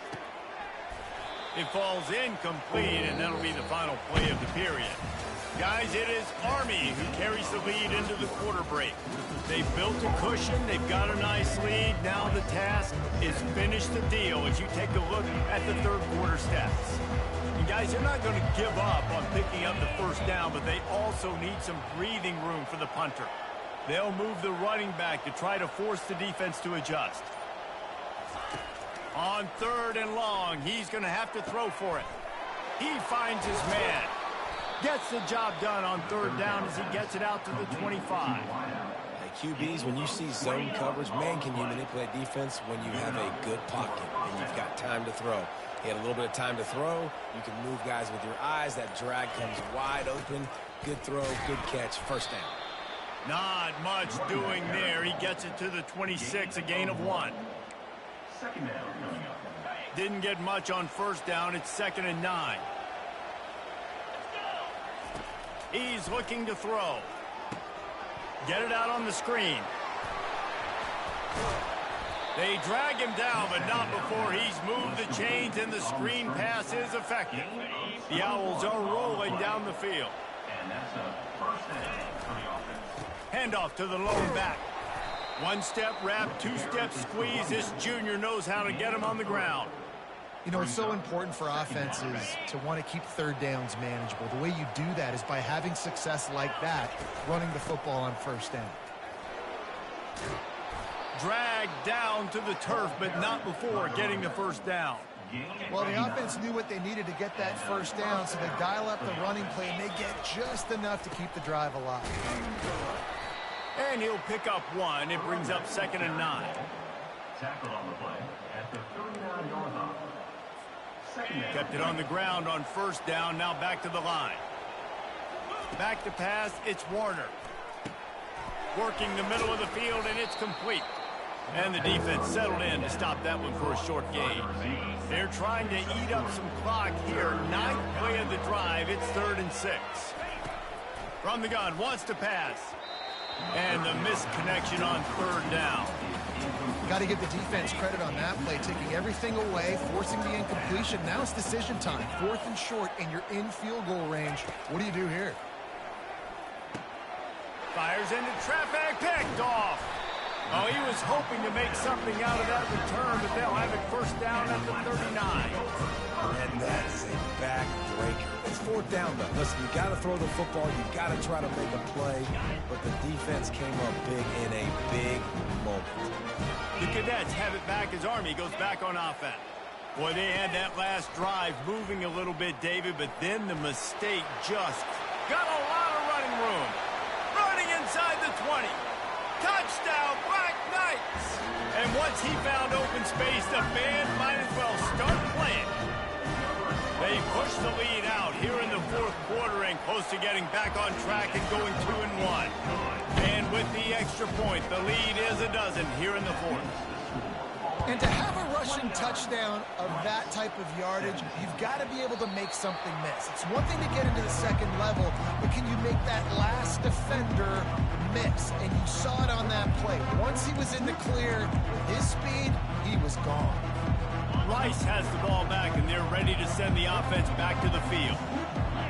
It falls incomplete, and that'll be the final play of the period. Guys, it is Army who carries the lead into the quarter break. They've built a cushion. They've got a nice lead. Now the task is finish the deal as you take a look at the 3rd quarter stats. And guys, they're not going to give up on picking up the 1st down, but they also need some breathing room for the punter. They'll move the running back to try to force the defense to adjust. On 3rd and long, he's going to have to throw for it. He finds his man. Gets the job done on 3rd down as he gets it out to the 25. Hey, QBs, when you see zone coverage, man, can you manipulate defense when you have a good pocket and you've got time to throw. He had a little bit of time to throw. You can move guys with your eyes. That drag comes wide open. Good throw, good catch, 1st down. Not much doing there. He gets it to the 26, a gain of 1. Didn't get much on 1st down. It's 2nd and 9. He's looking to throw. Get it out on the screen. They drag him down, but not before he's moved the chains, and the screen pass is effective. The Owls are rolling down the field. Handoff to the lone back. 1-step wrap, 2-step squeeze. This junior knows how to get him on the ground. You know, it's so important for offenses to want to keep 3rd downs manageable. The way you do that is by having success like that, running the football on 1st down. Dragged down to the turf, but not before getting the 1st down. Well, the offense knew what they needed to get that 1st down, so they dial up the running play, and they get just enough to keep the drive alive. And he'll pick up 1. It brings up 2nd and 9. Tackle on the play at the 39-yard line. Kept it on the ground on 1st down. Now back to the line. Back to pass. It's Warner. Working the middle of the field, and it's complete. And the defense settled in to stop that one for a short gain. They're trying to eat up some clock here. 9th play of the drive. It's 3rd and 6. From the gun, wants to pass. And the missed connection on 3rd down. Got to give the defense credit on that play, taking everything away, forcing the incompletion. Now it's decision time. 4th and short, and you're in field goal range. What do you do here? Fires into traffic, picked off. Oh, he was hoping to make something out of that return, but they'll have it 1st down at the 39. And that's a backbreaker. It's 4th down, though. Listen, you got to throw the football. You got to try to make a play, but the defense came up big in a big moment. The Cadets have it back as Army goes back on offense. Boy, they had that last drive moving a little bit, David, but then the mistake just got a lot of running room. Running inside the 20. Touchdown, Black Knights! And once he found open space, the band might as well start playing. They push the lead out here in the 4th quarter and close to getting back on track and going 2-1. And with the extra point, the lead is a dozen here in the 4th. And to have a rushing touchdown of that type of yardage, you've got to be able to make something miss. It's one thing to get into the 2nd level, but can you make that last defender miss? And you saw it on that play. Once he was in the clear, with his speed, he was gone. Rice has the ball back, and they're ready to send the offense back to the field.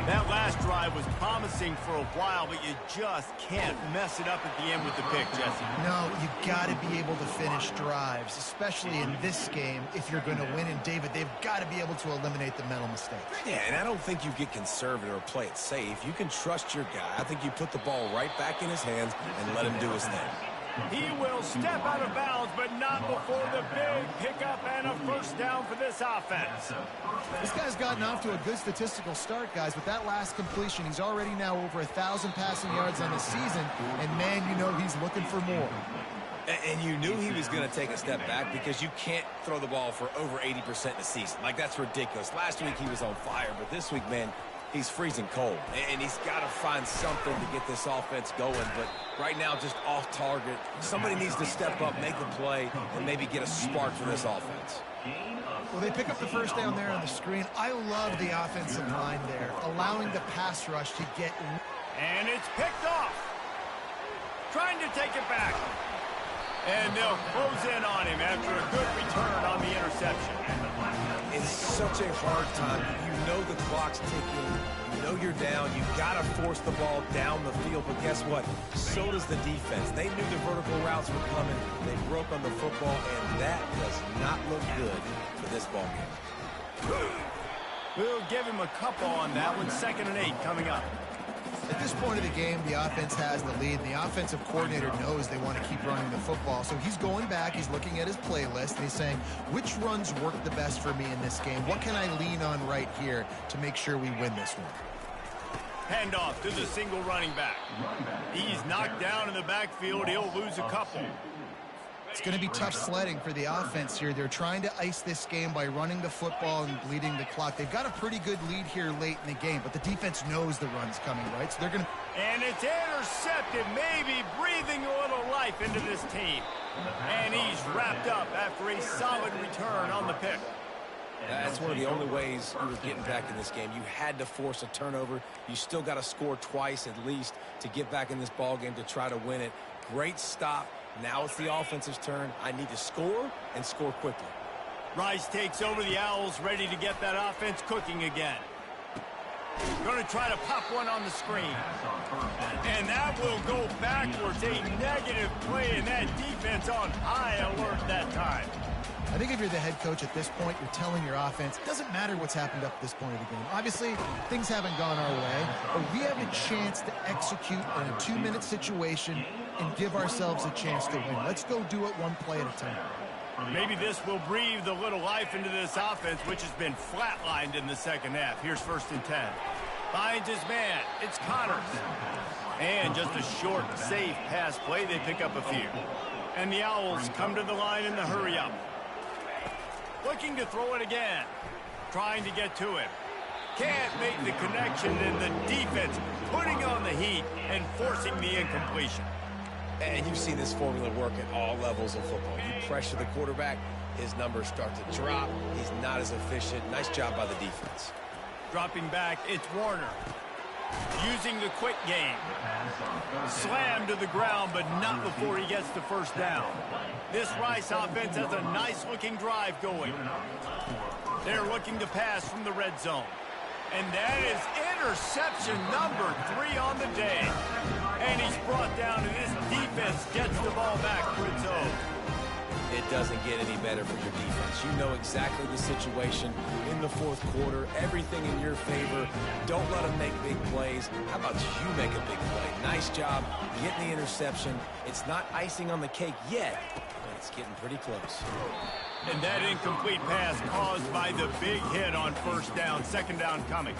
That last drive was promising for a while, but you just can't mess it up at the end with the pick, Jesse. No, you got to be able to finish drives, especially in this game if you're going to win. And, David, they've got to be able to eliminate the mental mistakes. Yeah, and I don't think you get conservative or play it safe. You can trust your guy. I think you put the ball right back in his hands and let him do his thing. He will step out of bounds, but not before the big pickup and a first down for this offense. This guy's gotten off to a good statistical start, guys. With that last completion, he's already now over 1,000 passing yards on the season, and, man, you know he's looking for more. And you knew he was going to take a step back because you can't throw the ball for over 80% in the season. Like, that's ridiculous. Last week he was on fire, but this week, man, he's freezing cold. And he's got to find something to get this offense going. But right now, just off target. Somebody needs to step up, make a play, and maybe get a spark for this offense. Well, they pick up the first down there on the screen. I love the offensive line there, allowing the pass rush to get... And it's picked off. Trying to take it back. And they'll close in on him after a good return on the interception. It's such a hard time. You know the clock's ticking. You know you're down. You got to force the ball down the field. But guess what? So does the defense. They knew the vertical routes were coming. They broke on the football, and that does not look good for this ball game. We'll give him a couple on that one. 2nd and 8 coming up. At this point of the game, the offense has the lead, and the offensive coordinator knows they want to keep running the football. So he's going back, he's looking at his playlist, and he's saying, which runs work the best for me in this game? What can I lean on right here to make sure we win this one? Handoff to the single running back. He's knocked down in the backfield. He'll lose a couple. It's going to be tough sledding for the offense here. They're trying to ice this game by running the football and bleeding the clock. They've got a pretty good lead here late in the game, but the defense knows the run's coming, right? So they're going to... And it's intercepted, maybe breathing a little life into this team. And he's wrapped up after a solid return on the pick. That's one of the only ways you were getting back in this game. You had to force a turnover. You still got to score twice at least to get back in this ball game to try to win it. Great stop. Now it's the offense's turn. I need to score and score quickly. Rice takes over the Owls, ready to get that offense cooking again. Going to try to pop one on the screen. And that will go backwards. A negative play, and that defense on high alert that time. I think if you're the head coach at this point, you're telling your offense, it doesn't matter what's happened up to this point of the game. Obviously, things haven't gone our way, but we have a chance to execute in a 2-minute situation and give ourselves a chance to win. Let's go do it one play at a time. Maybe this will breathe a little life into this offense, which has been flatlined in the second half. Here's 1st and 10. Finds his man. It's Connors. And just a short, safe pass play. They pick up a few. And the Owls come to the line in the hurry-up. Looking to throw it again. Trying to get to him. Can't make the connection, and the defense putting on the heat and forcing the incompletion. And you've seen this formula work at all levels of football. You pressure the quarterback, his numbers start to drop. He's not as efficient. Nice job by the defense. Dropping back, it's Warner. Using the quick game. Slammed to the ground, but not before he gets the first down. This Rice offense has a nice-looking drive going. They're looking to pass from the red zone. And that is interception number 3 on the day. And he's brought down, and this defense gets the ball back for its own. It doesn't get any better for your defense. You know exactly the situation in the 4th quarter. Everything in your favor. Don't let them make big plays. How about you make a big play? Nice job getting the interception. It's not icing on the cake yet, but it's getting pretty close. And that incomplete pass caused by the big hit on 1st down. 2nd down coming.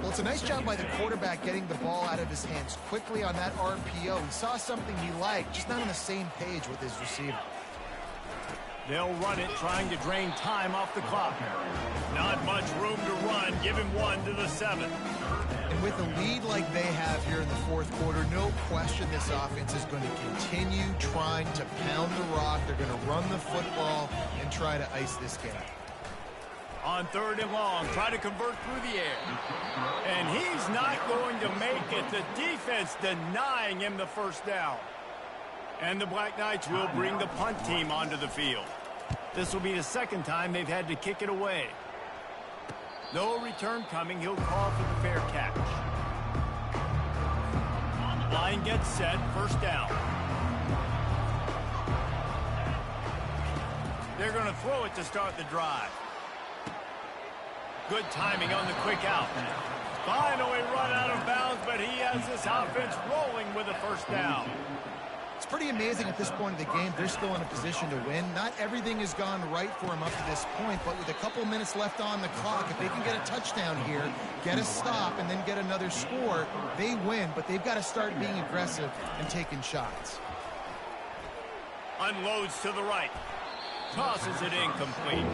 Well, it's a nice job by the quarterback getting the ball out of his hands quickly on that RPO. He saw something he liked, just not on the same page with his receiver. They'll run it, trying to drain time off the clock. Not much room to run. Give him 1 to the 7th. And with a lead like they have here in the 4th quarter, no question this offense is going to continue trying to pound the rock. They're going to run the football and try to ice this game. On 3rd and long, try to convert through the air. And he's not going to make it. The defense denying him the first down. And the Black Knights will bring the punt team onto the field. This will be the second time they've had to kick it away. No return coming. He'll call for the fair catch. Line gets set. First down. They're going to throw it to start the drive. Good timing on the quick out. Finally run out of bounds, but he has this offense rolling with a first down. It's pretty amazing at this point of the game. They're still in a position to win. Not everything has gone right for them up to this point, but with a couple minutes left on the clock, if they can get a touchdown here, get a stop, and then get another score, they win. But they've got to start being aggressive and taking shots. Unloads to the right. Tosses it incomplete.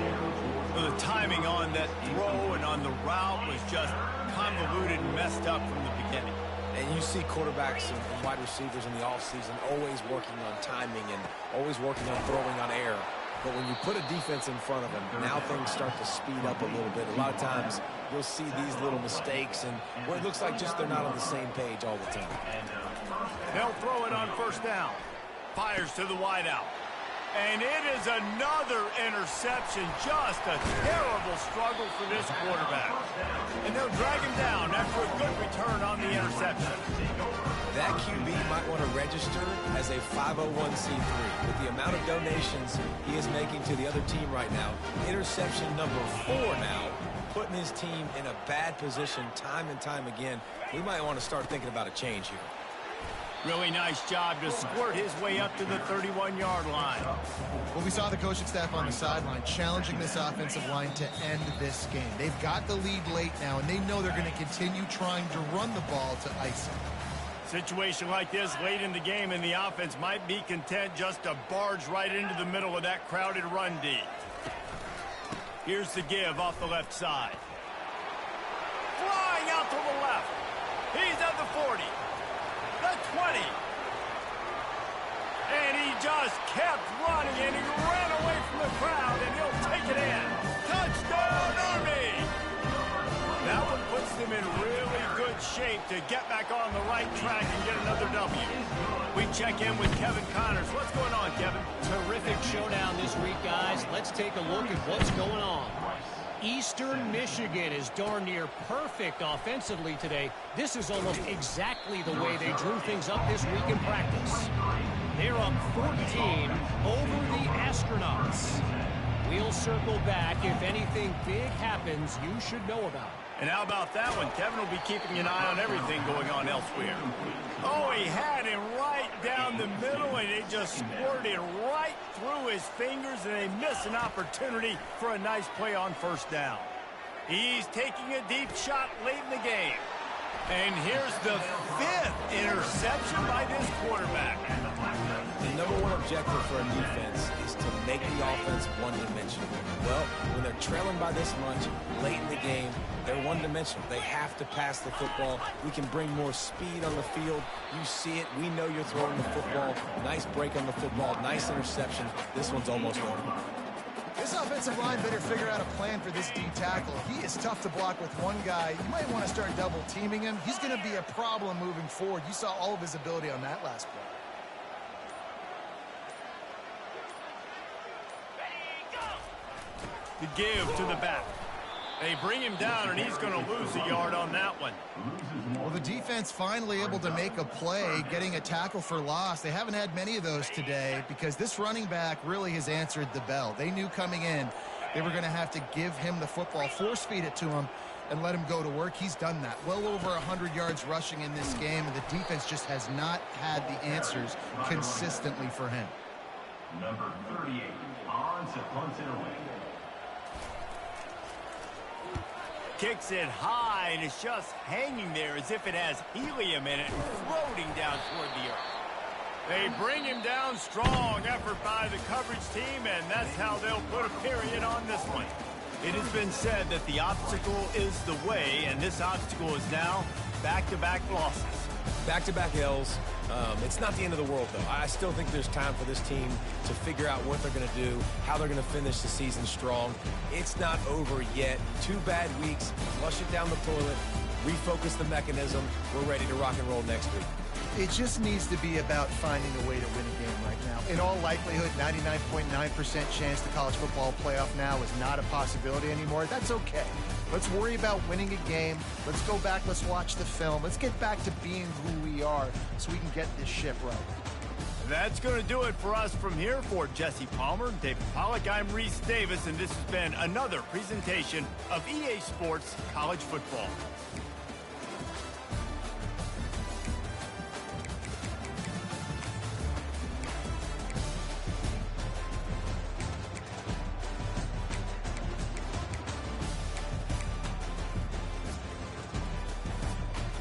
Well, the timing on that throw and on the route was just convoluted and messed up from the beginning. And you see quarterbacks and wide receivers in the offseason always working on timing and always working on throwing on air. But when you put a defense in front of them, now things start to speed up a little bit. A lot of times you'll see these little mistakes and where it looks like just they're not on the same page all the time. They'll throw it on first down. Fires to the wideout. And it is another interception. Just a terrible struggle for this quarterback. And they'll drag him down after a good return on the interception. That QB might want to register as a 501c3. With the amount of donations he is making to the other team right now, interception number 4 now, putting his team in a bad position time and time again. We might want to start thinking about a change here. Really nice job to squirt his way up to the 31-yard line. Well, we saw the coaching staff on the sideline challenging this offensive line to end this game. They've got the lead late now, and they know they're going to continue trying to run the ball to ice it. Situation like this late in the game, and the offense might be content just to barge right into the middle of that crowded run D. Here's the give off the left side. Flying out to the left. He's at the 40. The 20. And he just kept running, and he ran away from the crowd, and he'll take it in. Touchdown, Army! That one puts them in really good shape to get back on the right track and get another W. We check in with Kevin Connors. What's going on, Kevin? Terrific showdown this week, guys. Let's take a look at what's going on. Eastern Michigan is darn near perfect offensively today. This is almost exactly the way they drew things up this week in practice. They're up 14 over the Astronauts. We'll circle back if anything big happens you should know about. And how about that one? Kevin will be keeping an eye on everything going on elsewhere. Oh, he had him right down the middle, and it just squirted right through his fingers, and they miss an opportunity for a nice play on first down. He's taking a deep shot late in the game. And here's the 5th interception by this quarterback. The number one objective for a defense is to make the offense one-dimensional. Well, when they're trailing by this much late in the game, they're one-dimensional. They have to pass the football. We can bring more speed on the field. You see it. We know you're throwing the football. Nice break on the football. Nice interception. This one's almost over. This offensive line better figure out a plan for this D tackle. He is tough to block with one guy. You might want to start double teaming him. He's going to be a problem moving forward. You saw all of his ability on that last play. The give to the back. They bring him down, and he's going to lose a yard on that one. Well, the defense finally able to make a play, getting a tackle for loss. They haven't had many of those today because this running back really has answered the bell. They knew coming in they were going to have to give him the football, force feed it to him, and let him go to work. He's done that. Well over 100 yards rushing in this game, and the defense just has not had the answers consistently for him. Number 38, on to punt it away. Kicks it high, and it's just hanging there as if it has helium in it, floating down toward the earth. They bring him down. Strong effort by the coverage team, and that's how they'll put a period on this one. It has been said that the obstacle is the way, and this obstacle is now back-to-back losses. Back-to-back L's. It's not the end of the world, though. I still think there's time for this team to figure out what they're going to do, how they're going to finish the season strong. It's not over yet. 2 bad weeks. Flush it down the toilet. Refocus the mechanism. We're ready to rock and roll next week. It just needs to be about finding a way to win a game right now. In all likelihood, 99.9% chance the college football playoff now is not a possibility anymore. That's okay. Let's worry about winning a game. Let's go back. Let's watch the film. Let's get back to being who we are so we can get this ship right. That's going to do it for us from here. For Jesse Palmer, David Pollack, I'm Reese Davis, and this has been another presentation of EA Sports College Football.